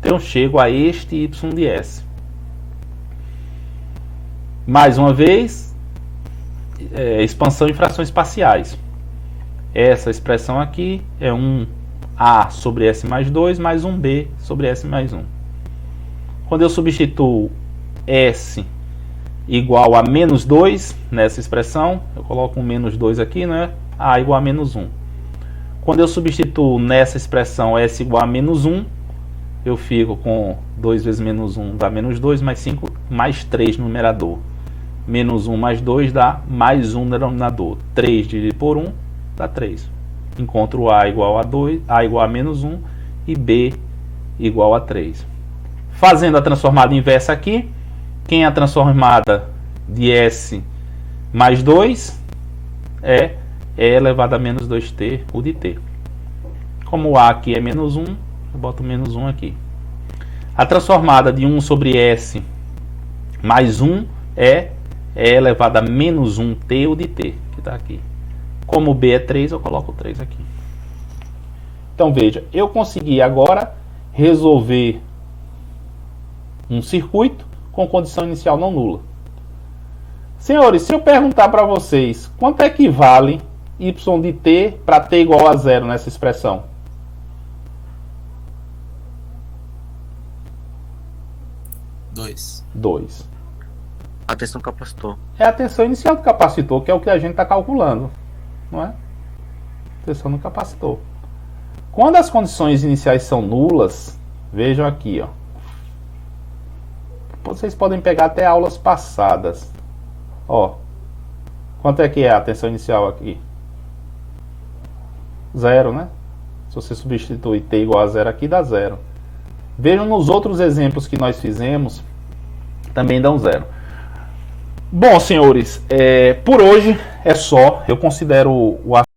Então eu chego a este y de S. Mais uma vez, expansão em frações parciais. Essa expressão aqui é 1A sobre S mais 2 mais 1B sobre S mais 1. Quando eu substituo S igual a menos 2 nessa expressão, eu coloco um menos 2 aqui, né? A igual a menos 1. Quando eu substituo nessa expressão S igual a menos 1, eu fico com 2 vezes menos 1 dá menos 2, mais 5, mais 3 no numerador. Menos 1 mais 2 dá mais 1 no denominador. 3 dividido por 1 dá 3. Encontro A igual a 2, A igual a menos 1 e B igual a 3. Fazendo a transformada inversa aqui, quem é a transformada de S mais 2 é E elevado a menos 2t, o de t. Como o A aqui é menos 1, eu boto menos 1 aqui. A transformada de 1 sobre S mais 1 é E elevado a menos 1t, o de t, que está aqui. Como o B é 3, eu coloco 3 aqui. Então veja, eu consegui agora resolver um circuito com condição inicial não nula. Senhores, se eu perguntar para vocês quanto é que vale y de t para t igual a 0 nessa expressão? Dois. A tensão do capacitor. É a tensão inicial do capacitor, que é o que a gente está calculando, não é? Tensão do capacitor. Quando as condições iniciais são nulas, vejam aqui, ó. Vocês podem pegar até aulas passadas. Ó, quanto é que é a tensão inicial aqui? 0, né? Se você substituir t igual a 0 aqui, dá 0. Vejam nos outros exemplos que nós fizemos, também dão 0. Bom, senhores, por hoje é só. Eu considero o